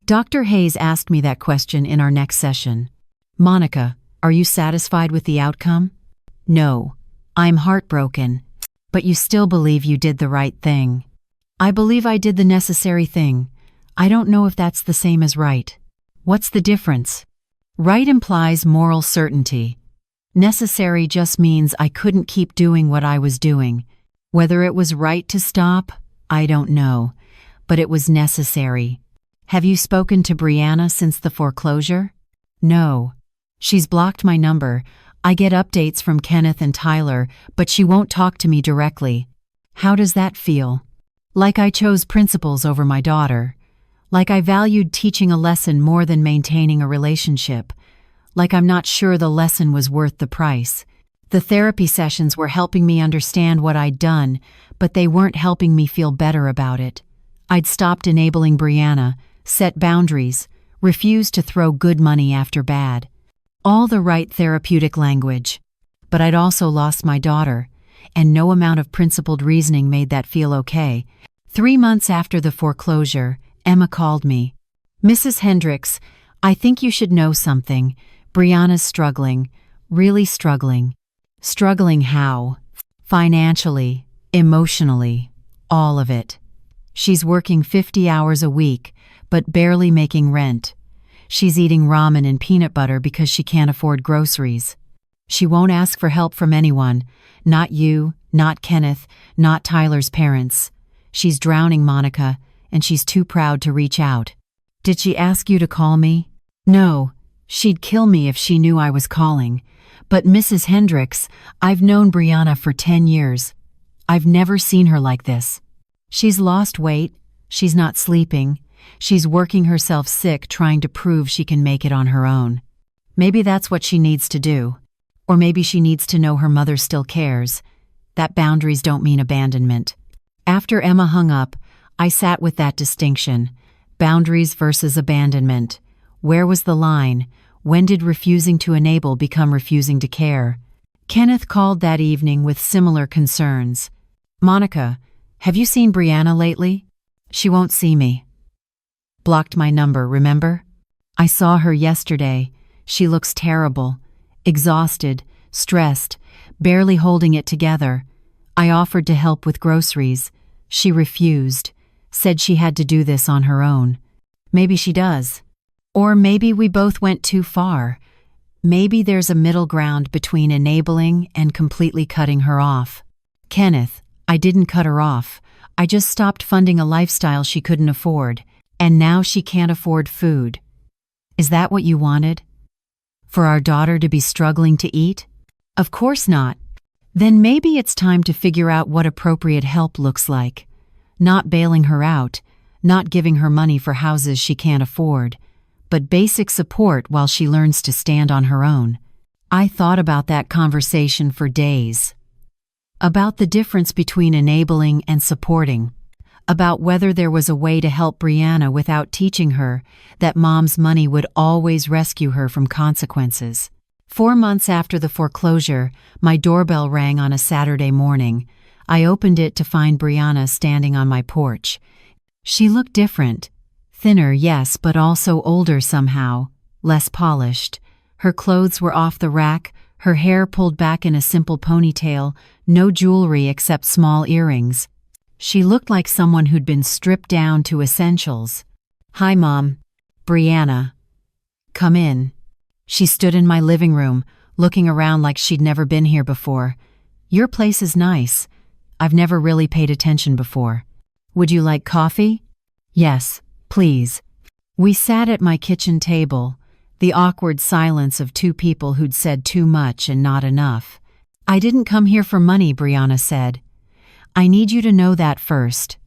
Dr. Hayes asked me that question in our next session. Monica, are you satisfied with the outcome? No, I'm heartbroken, but you still believe you did the right thing. I believe I did the necessary thing. I don't know if that's the same as right. What's the difference? Right implies moral certainty. Necessary just means I couldn't keep doing what I was doing. Whether it was right to stop, I don't know, but it was necessary. Have you spoken to Brianna since the foreclosure? No. She's blocked my number. I get updates from Kenneth and Tyler, but she won't talk to me directly. How does that feel? Like I chose principles over my daughter. Like I valued teaching a lesson more than maintaining a relationship. Like I'm not sure the lesson was worth the price. The therapy sessions were helping me understand what I'd done, but they weren't helping me feel better about it. I'd stopped enabling Brianna, set boundaries, refused to throw good money after bad. All the right therapeutic language. But I'd also lost my daughter, and no amount of principled reasoning made that feel okay. 3 months after the foreclosure, Emma called me. Mrs. Hendricks, I think you should know something. Brianna's struggling, really struggling. Struggling how? Financially, emotionally, all of it. She's working 50 hours a week, but barely making rent. She's eating ramen and peanut butter because she can't afford groceries. She won't ask for help from anyone. Not you, not Kenneth, not Tyler's parents. She's drowning, Monica, and she's too proud to reach out. Did she ask you to call me? No. She'd kill me if she knew I was calling. But Mrs. Hendricks, I've known Brianna for 10 years. I've never seen her like this. She's lost weight. She's not sleeping. She's working herself sick trying to prove she can make it on her own. Maybe that's what she needs to do. Or maybe she needs to know her mother still cares. That boundaries don't mean abandonment. After Emma hung up, I sat with that distinction. Boundaries versus abandonment. Where was the line? When did refusing to enable become refusing to care? Kenneth called that evening with similar concerns. Monica, have you seen Brianna lately? She won't see me. Blocked my number, remember? I saw her yesterday. She looks terrible. Exhausted, stressed, barely holding it together. I offered to help with groceries. She refused, said she had to do this on her own. Maybe she does. Or maybe we both went too far. Maybe there's a middle ground between enabling and completely cutting her off. Kenneth, I didn't cut her off. I just stopped funding a lifestyle she couldn't afford. And now she can't afford food. Is that what you wanted? For our daughter to be struggling to eat? Of course not. Then maybe it's time to figure out what appropriate help looks like. Not bailing her out, not giving her money for houses she can't afford, but basic support while she learns to stand on her own. I thought about that conversation for days. About the difference between enabling and supporting. About whether there was a way to help Brianna without teaching her that mom's money would always rescue her from consequences. 4 months after the foreclosure, my doorbell rang on a Saturday morning. I opened it to find Brianna standing on my porch. She looked different. Thinner, yes, but also older somehow, less polished. Her clothes were off the rack, her hair pulled back in a simple ponytail, no jewelry except small earrings. She looked like someone who'd been stripped down to essentials. "Hi, Mom." "Brianna." "Come in." She stood in my living room, looking around like she'd never been here before. "Your place is nice. I've never really paid attention before. Would you like coffee?" "Yes, please." We sat at my kitchen table, the awkward silence of two people who'd said too much and not enough. "I didn't come here for money," Brianna said. "I need you to know that first.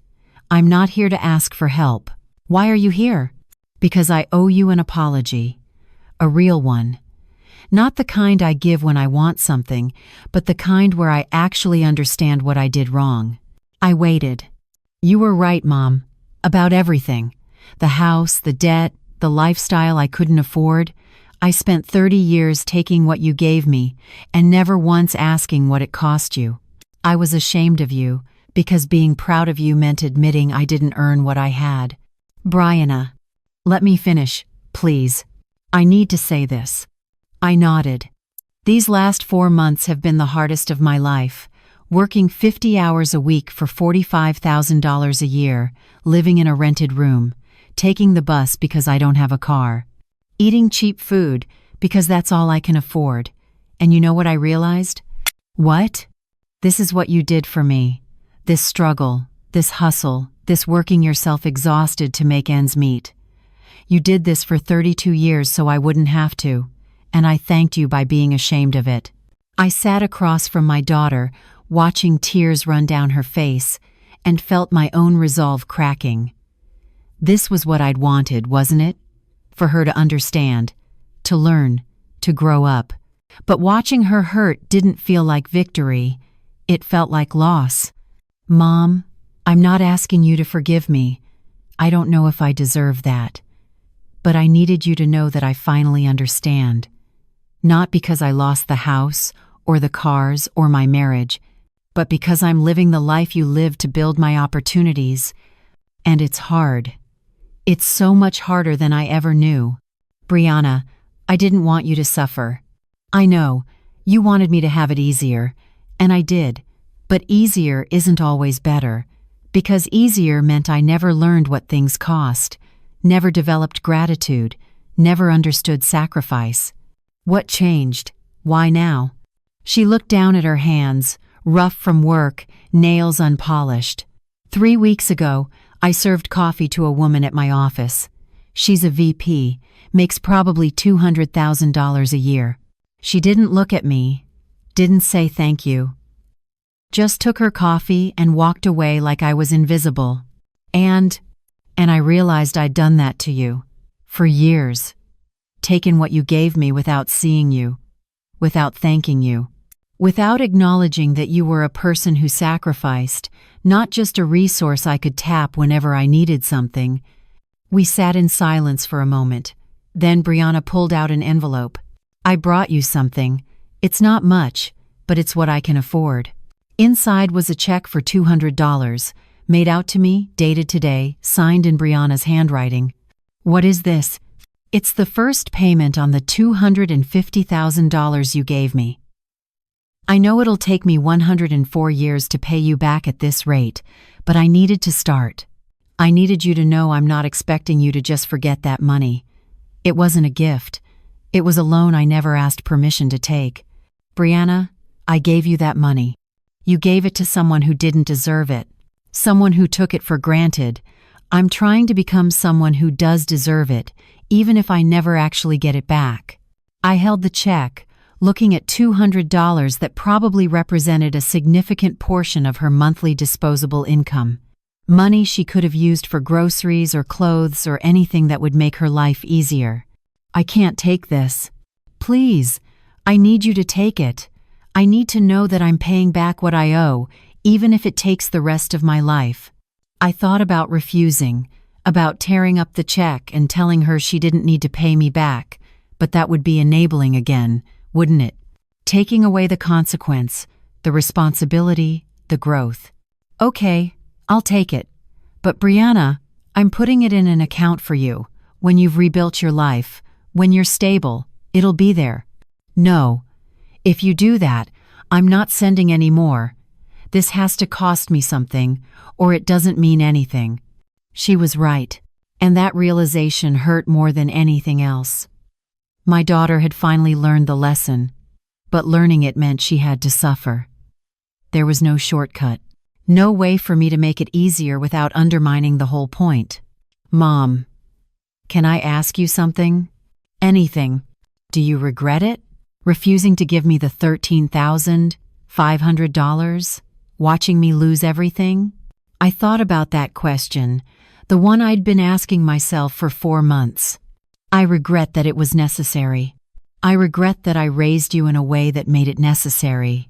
I'm not here to ask for help." "Why are you here?" "Because I owe you an apology. A real one. Not the kind I give when I want something, but the kind where I actually understand what I did wrong." I waited. "You were right, Mom. About everything. The house, the debt, the lifestyle I couldn't afford. I spent 30 years taking what you gave me and never once asking what it cost you. I was ashamed of you because being proud of you meant admitting I didn't earn what I had." "Brianna, let me finish, please. I need to say this." I nodded. "These last 4 months have been the hardest of my life, working 50 hours a week for $45,000 a year, living in a rented room, taking the bus because I don't have a car, eating cheap food because that's all I can afford. And you know what I realized?" "What?" "This is what you did for me. This struggle, this hustle, this working yourself exhausted to make ends meet. You did this for 32 years so I wouldn't have to, and I thanked you by being ashamed of it." I sat across from my daughter, watching tears run down her face, and felt my own resolve cracking. This was what I'd wanted, wasn't it? For her to understand, to learn, to grow up. But watching her hurt didn't feel like victory. It felt like loss. "Mom, I'm not asking you to forgive me. I don't know if I deserve that. But I needed you to know that I finally understand. Not because I lost the house, or the cars, or my marriage, but because I'm living the life you lived to build my opportunities. And it's hard. It's so much harder than I ever knew. Brianna, I didn't want you to suffer. I know, you wanted me to have it easier, and I did. But easier isn't always better, because easier meant I never learned what things cost, never developed gratitude, never understood sacrifice. What changed? Why now?" She looked down at her hands, rough from work, nails unpolished. 3 weeks ago, I served coffee to a woman at my office. She's a VP, makes probably $200,000 a year. She didn't look at me, didn't say thank you. Just took her coffee and walked away like I was invisible. And I realized I'd done that to you. For years. Taken what you gave me without seeing you. Without thanking you. Without acknowledging that you were a person who sacrificed, not just a resource I could tap whenever I needed something. We sat in silence for a moment. Then Brianna pulled out an envelope. "I brought you something. It's not much, but it's what I can afford." Inside was a check for $200, made out to me, dated today, signed in Brianna's handwriting. "What is this?" "It's the first payment on the $250,000 you gave me. I know it'll take me 104 years to pay you back at this rate, but I needed to start. I needed you to know I'm not expecting you to just forget that money. It wasn't a gift. It was a loan I never asked permission to take. Brianna, I gave you that money. You gave it to someone who didn't deserve it. Someone who took it for granted. I'm trying to become someone who does deserve it, even if I never actually get it back." I held the check, looking at $200 that probably represented a significant portion of her monthly disposable income. Money she could have used for groceries or clothes or anything that would make her life easier. I can't take this. Please, I need you to take it. I need to know that I'm paying back what I owe, even if it takes the rest of my life. I thought about refusing, about tearing up the check and telling her she didn't need to pay me back, but that would be enabling again, wouldn't it? Taking away the consequence, the responsibility, the growth. Okay, I'll take it. But Brianna, I'm putting it in an account for you. When you've rebuilt your life, when you're stable, it'll be there. No. If you do that, I'm not sending any more. This has to cost me something, or it doesn't mean anything. She was right, and that realization hurt more than anything else. My daughter had finally learned the lesson, but learning it meant she had to suffer. There was no shortcut, no way for me to make it easier without undermining the whole point. Mom, can I ask you something? Anything. Do you regret it? Refusing to give me the $13,500? Watching me lose everything? I thought about that question, the one I'd been asking myself for 4 months. I regret that it was necessary. I regret that I raised you in a way that made it necessary.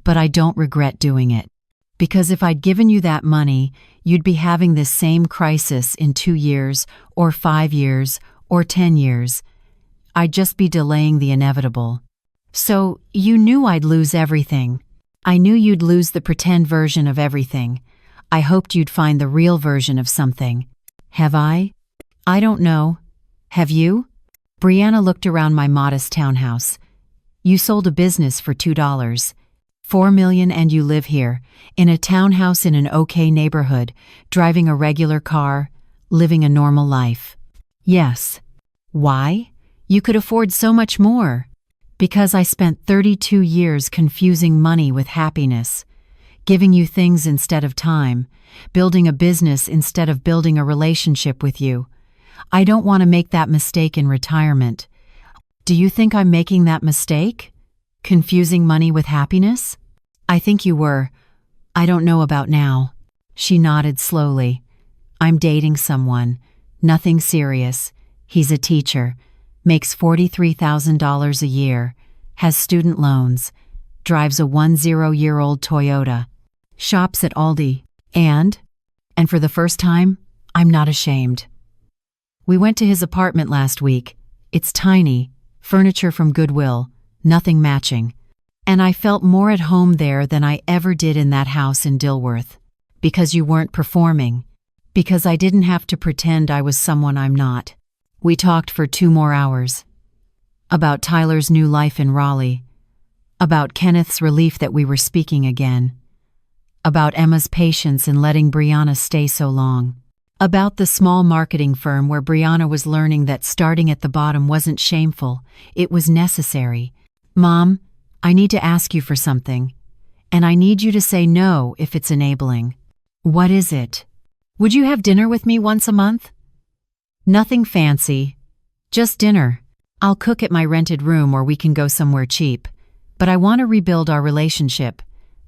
But I don't regret doing it. Because if I'd given you that money, you'd be having this same crisis in 2 years, or 5 years, or 10 years. I'd just be delaying the inevitable. So, you knew I'd lose everything. I knew you'd lose the pretend version of everything. I hoped you'd find the real version of something. Have I? I don't know. Have you? Brianna looked around my modest townhouse. You sold a business for $2. $4 million and you live here, in a townhouse in an okay neighborhood, driving a regular car, living a normal life. Yes. Why? You could afford so much more. Because I spent 32 years confusing money with happiness, giving you things instead of time, building a business instead of building a relationship with you. I don't want to make that mistake in retirement. Do you think I'm making that mistake? Confusing money with happiness? I think you were. I don't know about now. She nodded slowly. I'm dating someone. Nothing serious. He's a teacher. Makes $43,000 a year. Has student loans. Drives a 10-year-old Toyota. Shops at Aldi. And for the first time, I'm not ashamed. We went to his apartment last week. It's tiny, furniture from Goodwill, nothing matching. And I felt more at home there than I ever did in that house in Dilworth. Because you weren't performing. Because I didn't have to pretend I was someone I'm not. We talked for 2 more hours. About Tyler's new life in Raleigh. About Kenneth's relief that we were speaking again. About Emma's patience in letting Brianna stay so long. About the small marketing firm where Brianna was learning that starting at the bottom wasn't shameful, it was necessary. Mom, I need to ask you for something. And I need you to say no if it's enabling. What is it? Would you have dinner with me once a month? Nothing fancy. Just dinner. I'll cook at my rented room or we can go somewhere cheap. But I want to rebuild our relationship.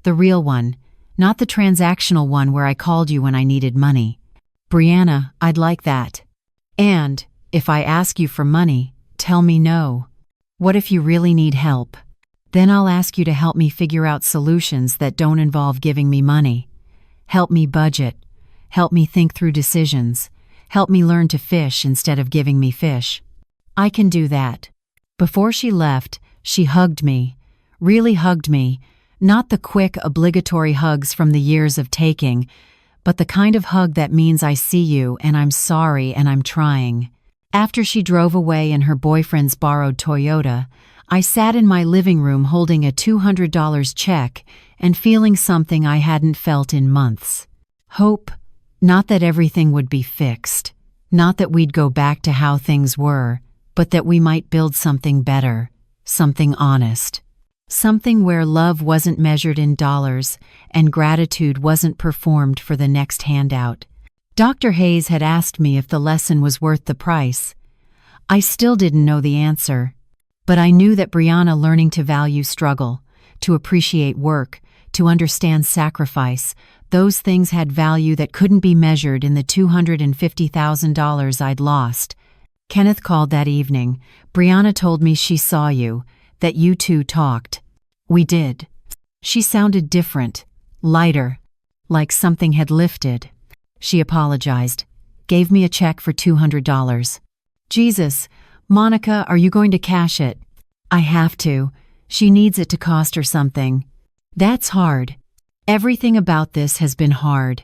The real one, not the transactional one where I called you when I needed money. Brianna, I'd like that. And, if I ask you for money, tell me no. What if you really need help? Then I'll ask you to help me figure out solutions that don't involve giving me money. Help me budget. Help me think through decisions. Help me learn to fish instead of giving me fish. I can do that. Before she left, she hugged me. Really hugged me. Not the quick, obligatory hugs from the years of taking, but the kind of hug that means I see you and I'm sorry and I'm trying. After she drove away in her boyfriend's borrowed Toyota, I sat in my living room holding a $200 check and feeling something I hadn't felt in months. Hope. Not that everything would be fixed. Not that we'd go back to how things were, but that we might build something better, something honest. Something where love wasn't measured in dollars and gratitude wasn't performed for the next handout. Dr. Hayes had asked me if the lesson was worth the price. I still didn't know the answer. But I knew that Brianna learning to value struggle, to appreciate work, to understand sacrifice, those things had value that couldn't be measured in the $250,000 I'd lost. Kenneth called that evening. Brianna told me she saw you, that you two talked. We did. She sounded different, lighter, like something had lifted. She apologized, gave me a check for $200. Jesus, Monica, are you going to cash it? I have to. She needs it to cost her something. That's hard. Everything about this has been hard.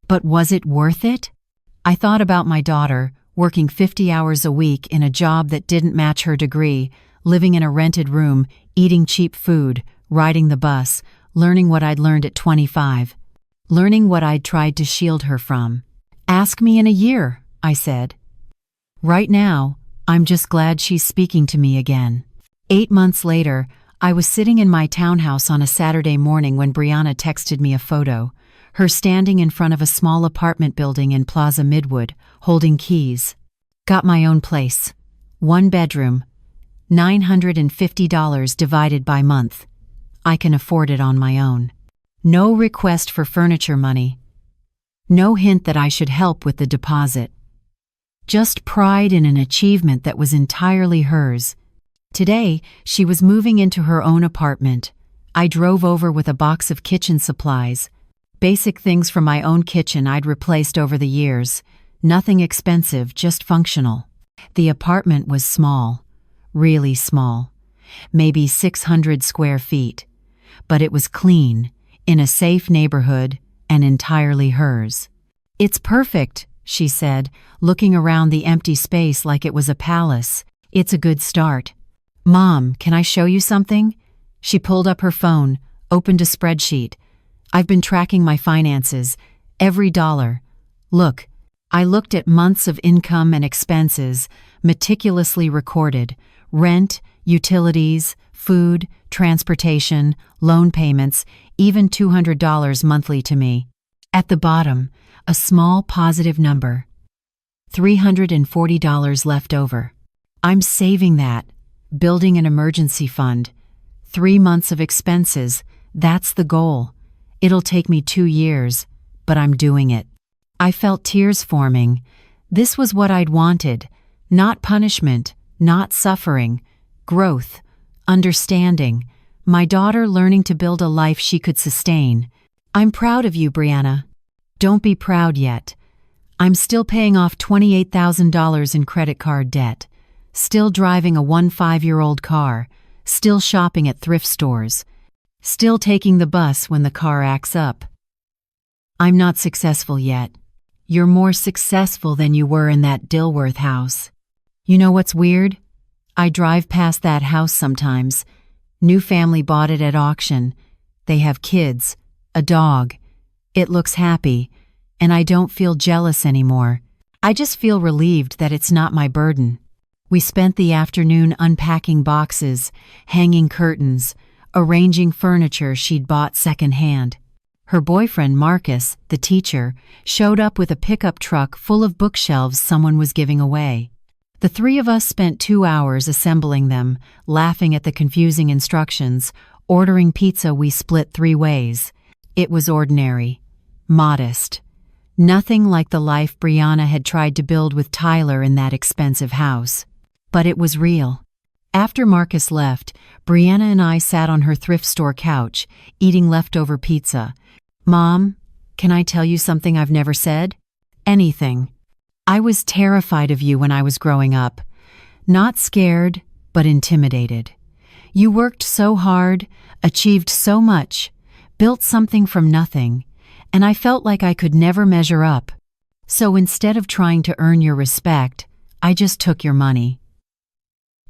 But was it worth it? I thought about my daughter, working 50 hours a week in a job that didn't match her degree, living in a rented room, eating cheap food, riding the bus, learning what I'd learned at 25. Learning what I'd tried to shield her from. Ask me in a year, I said. Right now, I'm just glad she's speaking to me again. 8 months later, I was sitting in my townhouse on a Saturday morning when Brianna texted me a photo, her standing in front of a small apartment building in Plaza Midwood, holding keys. Got my own place. 1 bedroom. $950 divided by month. I can afford it on my own. No request for furniture money. No hint that I should help with the deposit. Just pride in an achievement that was entirely hers. Today, she was moving into her own apartment. I drove over with a box of kitchen supplies. Basic things from my own kitchen I'd replaced over the years. Nothing expensive, just functional. The apartment was small. Really small. Maybe 600 square feet. But it was clean, in a safe neighborhood, and entirely hers. It's perfect, she said, looking around the empty space like it was a palace. It's a good start. Mom, can I show you something? She pulled up her phone, opened a spreadsheet. I've been tracking my finances, every dollar. Look, I looked at months of income and expenses, meticulously recorded. Rent, utilities, food, transportation, loan payments, even $200 monthly to me. At the bottom, a small positive number. $340 left over. I'm saving that. Building an emergency fund. 3 months of expenses, that's the goal. It'll take me 2 years, but I'm doing it. I felt tears forming. This was what I'd wanted. Not punishment, not suffering. Growth, understanding. My daughter learning to build a life she could sustain. I'm proud of you, Brianna. Don't be proud yet. I'm still paying off $28,000 in credit card debt. Still driving a 15-year-old car, still shopping at thrift stores, still taking the bus when the car acts up. I'm not successful yet. You're more successful than you were in that Dilworth house. You know what's weird? I drive past that house sometimes. New family bought it at auction. They have kids, a dog. It looks happy, and I don't feel jealous anymore. I just feel relieved that it's not my burden. We spent the afternoon unpacking boxes, hanging curtains, arranging furniture she'd bought secondhand. Her boyfriend, Marcus, the teacher, showed up with a pickup truck full of bookshelves someone was giving away. The 3 of us spent 2 hours assembling them, laughing at the confusing instructions, ordering pizza we split 3 ways. It was ordinary, modest. Nothing like the life Brianna had tried to build with Tyler in that expensive house. But it was real. After Marcus left, Brianna and I sat on her thrift store couch, eating leftover pizza. Mom, can I tell you something I've never said? Anything. I was terrified of you when I was growing up. Not scared, but intimidated. You worked so hard, achieved so much, built something from nothing, and I felt like I could never measure up. So instead of trying to earn your respect, I just took your money.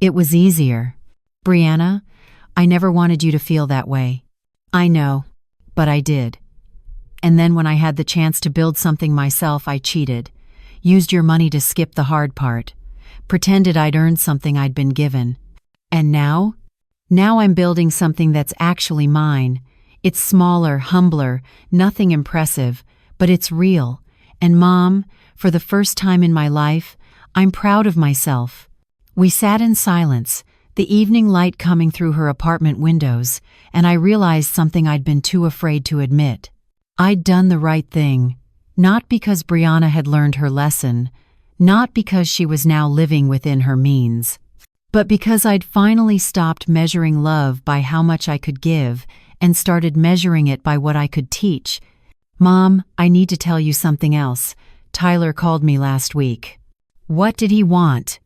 It was easier. Brianna, I never wanted you to feel that way. I know, but I did. And then when I had the chance to build something myself, I cheated. Used your money to skip the hard part. Pretended I'd earned something I'd been given. And now? Now I'm building something that's actually mine. It's smaller, humbler, nothing impressive, but it's real. And Mom, for the first time in my life, I'm proud of myself. We sat in silence, the evening light coming through her apartment windows, and I realized something I'd been too afraid to admit. I'd done the right thing, not because Brianna had learned her lesson, not because she was now living within her means, but because I'd finally stopped measuring love by how much I could give and started measuring it by what I could teach. Mom, I need to tell you something else. Tyler called me last week. What did he want?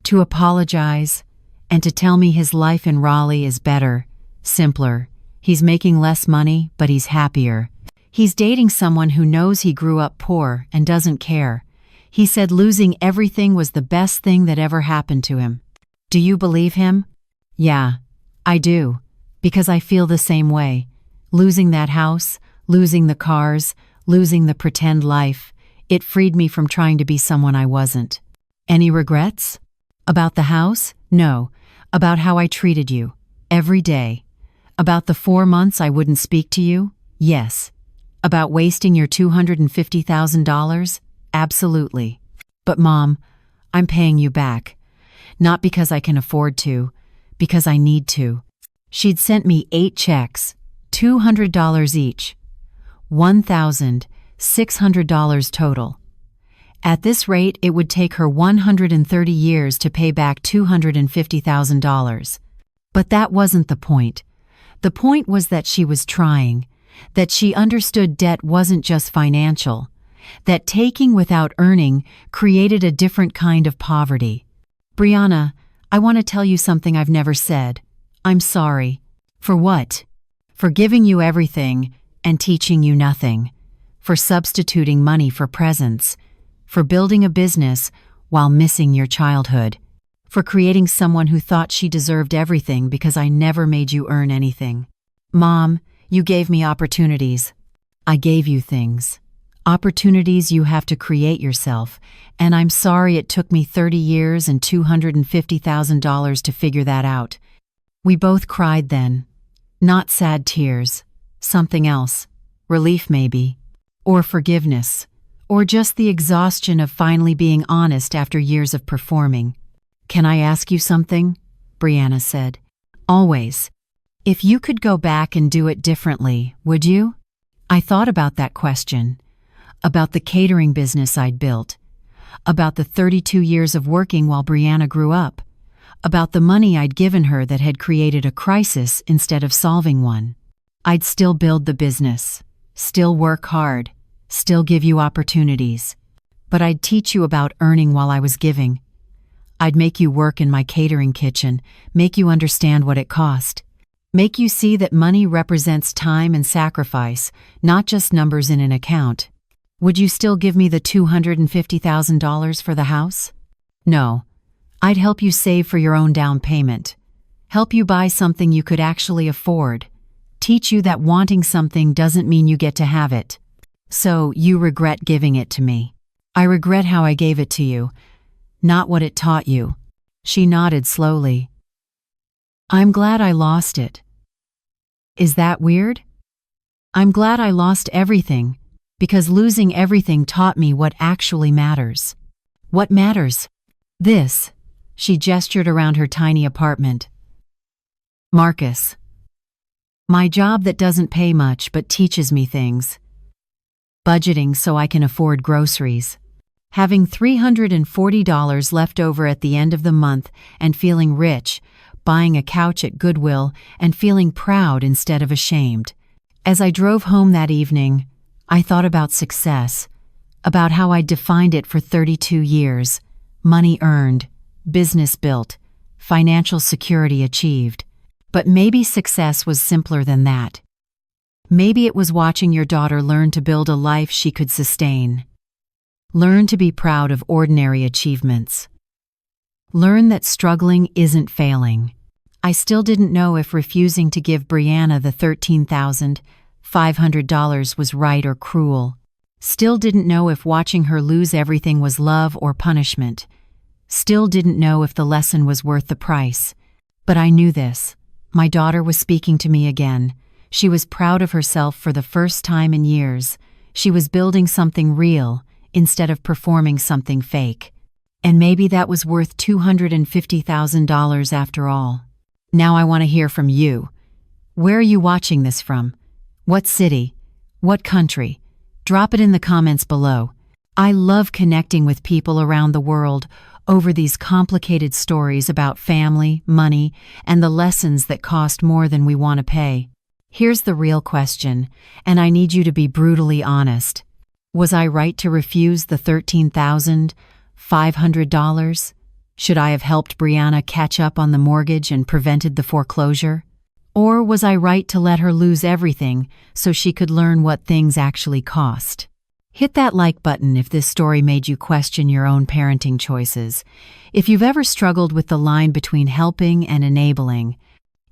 To apologize and to tell me his life in Raleigh is better, simpler. He's making less money, but he's happier. He's dating someone who knows he grew up poor and doesn't care. He said losing everything was the best thing that ever happened to him. Do you believe him? Yeah, I do, because I feel the same way. Losing that house, losing the cars, losing the pretend life, it freed me from trying to be someone I wasn't. Any regrets? About the house? No. About how I treated you. Every day. About the 4 months I wouldn't speak to you? Yes. About wasting your $250,000? Absolutely. But Mom, I'm paying you back. Not because I can afford to, because I need to. She'd sent me 8 checks, $200 each, $1,600 total. At this rate, it would take her 130 years to pay back $250,000. But that wasn't the point. The point was that she was trying, that she understood debt wasn't just financial, that taking without earning created a different kind of poverty. Brianna, I want to tell you something I've never said. I'm sorry. For what? For giving you everything and teaching you nothing. For substituting money for presents. For building a business while missing your childhood. For creating someone who thought she deserved everything because I never made you earn anything. Mom, you gave me opportunities. I gave you things. Opportunities you have to create yourself, and I'm sorry it took me 30 years and $250,000 to figure that out. We both cried then. Not sad tears. Something else. Relief maybe. Or forgiveness. Or just the exhaustion of finally being honest after years of performing. Can I ask you something? Brianna said. Always. If you could go back and do it differently, would you? I thought about that question. About the catering business I'd built. About the 32 years of working while Brianna grew up. About the money I'd given her that had created a crisis instead of solving one. I'd still build the business. Still work hard. Still give you opportunities. But I'd teach you about earning while I was giving. I'd make you work in my catering kitchen, make you understand what it cost. Make you see that money represents time and sacrifice, not just numbers in an account. Would you still give me the $250,000 for the house? No. I'd help you save for your own down payment. Help you buy something you could actually afford. Teach you that wanting something doesn't mean you get to have it. So, you regret giving it to me. I regret how I gave it to you, not what it taught you. She nodded slowly. I'm glad I lost it. Is that weird? I'm glad I lost everything, because losing everything taught me what actually matters. What matters? This. She gestured around her tiny apartment. Marcus. My job that doesn't pay much but teaches me things. Budgeting so I can afford groceries. Having $340 left over at the end of the month and feeling rich, buying a couch at Goodwill and feeling proud instead of ashamed. As I drove home that evening, I thought about success, about how I'd defined it for 32 years, money earned, business built, financial security achieved. But maybe success was simpler than that. Maybe it was watching your daughter learn to build a life she could sustain. Learn to be proud of ordinary achievements. Learn that struggling isn't failing. I still didn't know if refusing to give Brianna the $13,500 was right or cruel. Still didn't know if watching her lose everything was love or punishment. Still didn't know if the lesson was worth the price. But I knew this. My daughter was speaking to me again. She was proud of herself for the first time in years. She was building something real instead of performing something fake. And maybe that was worth $250,000 after all. Now I want to hear from you. Where are you watching this from? What city? What country? Drop it in the comments below. I love connecting with people around the world over these complicated stories about family, money, and the lessons that cost more than we want to pay. Here's the real question, and I need you to be brutally honest. Was I right to refuse the $13,500? Should I have helped Brianna catch up on the mortgage and prevented the foreclosure? Or was I right to let her lose everything so she could learn what things actually cost? Hit that like button if this story made you question your own parenting choices. If you've ever struggled with the line between helping and enabling,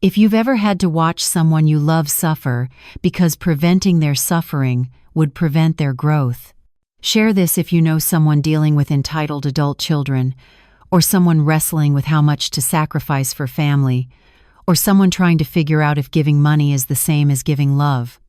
if you've ever had to watch someone you love suffer because preventing their suffering would prevent their growth. Share this if you know someone dealing with entitled adult children, or someone wrestling with how much to sacrifice for family, or someone trying to figure out if giving money is the same as giving love.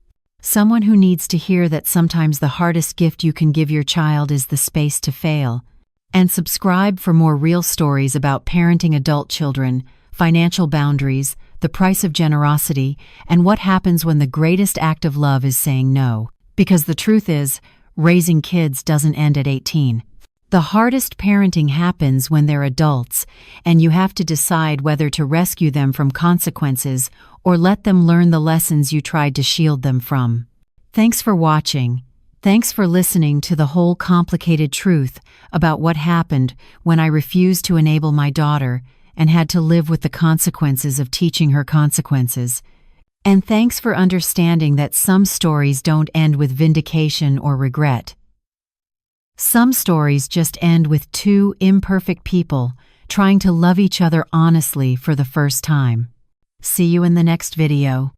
Someone who needs to hear that sometimes the hardest gift you can give your child is the space to fail. And subscribe for more real stories about parenting adult children, financial boundaries, the price of generosity, and what happens when the greatest act of love is saying no. Because the truth is, raising kids doesn't end at 18. The hardest parenting happens when they're adults, and you have to decide whether to rescue them from consequences or let them learn the lessons you tried to shield them from. Thanks for watching. Thanks for listening to the whole complicated truth about what happened when I refused to enable my daughter and had to live with the consequences of teaching her consequences. And thanks for understanding that some stories don't end with vindication or regret. Some stories just end with two imperfect people trying to love each other honestly for the first time. See you in the next video.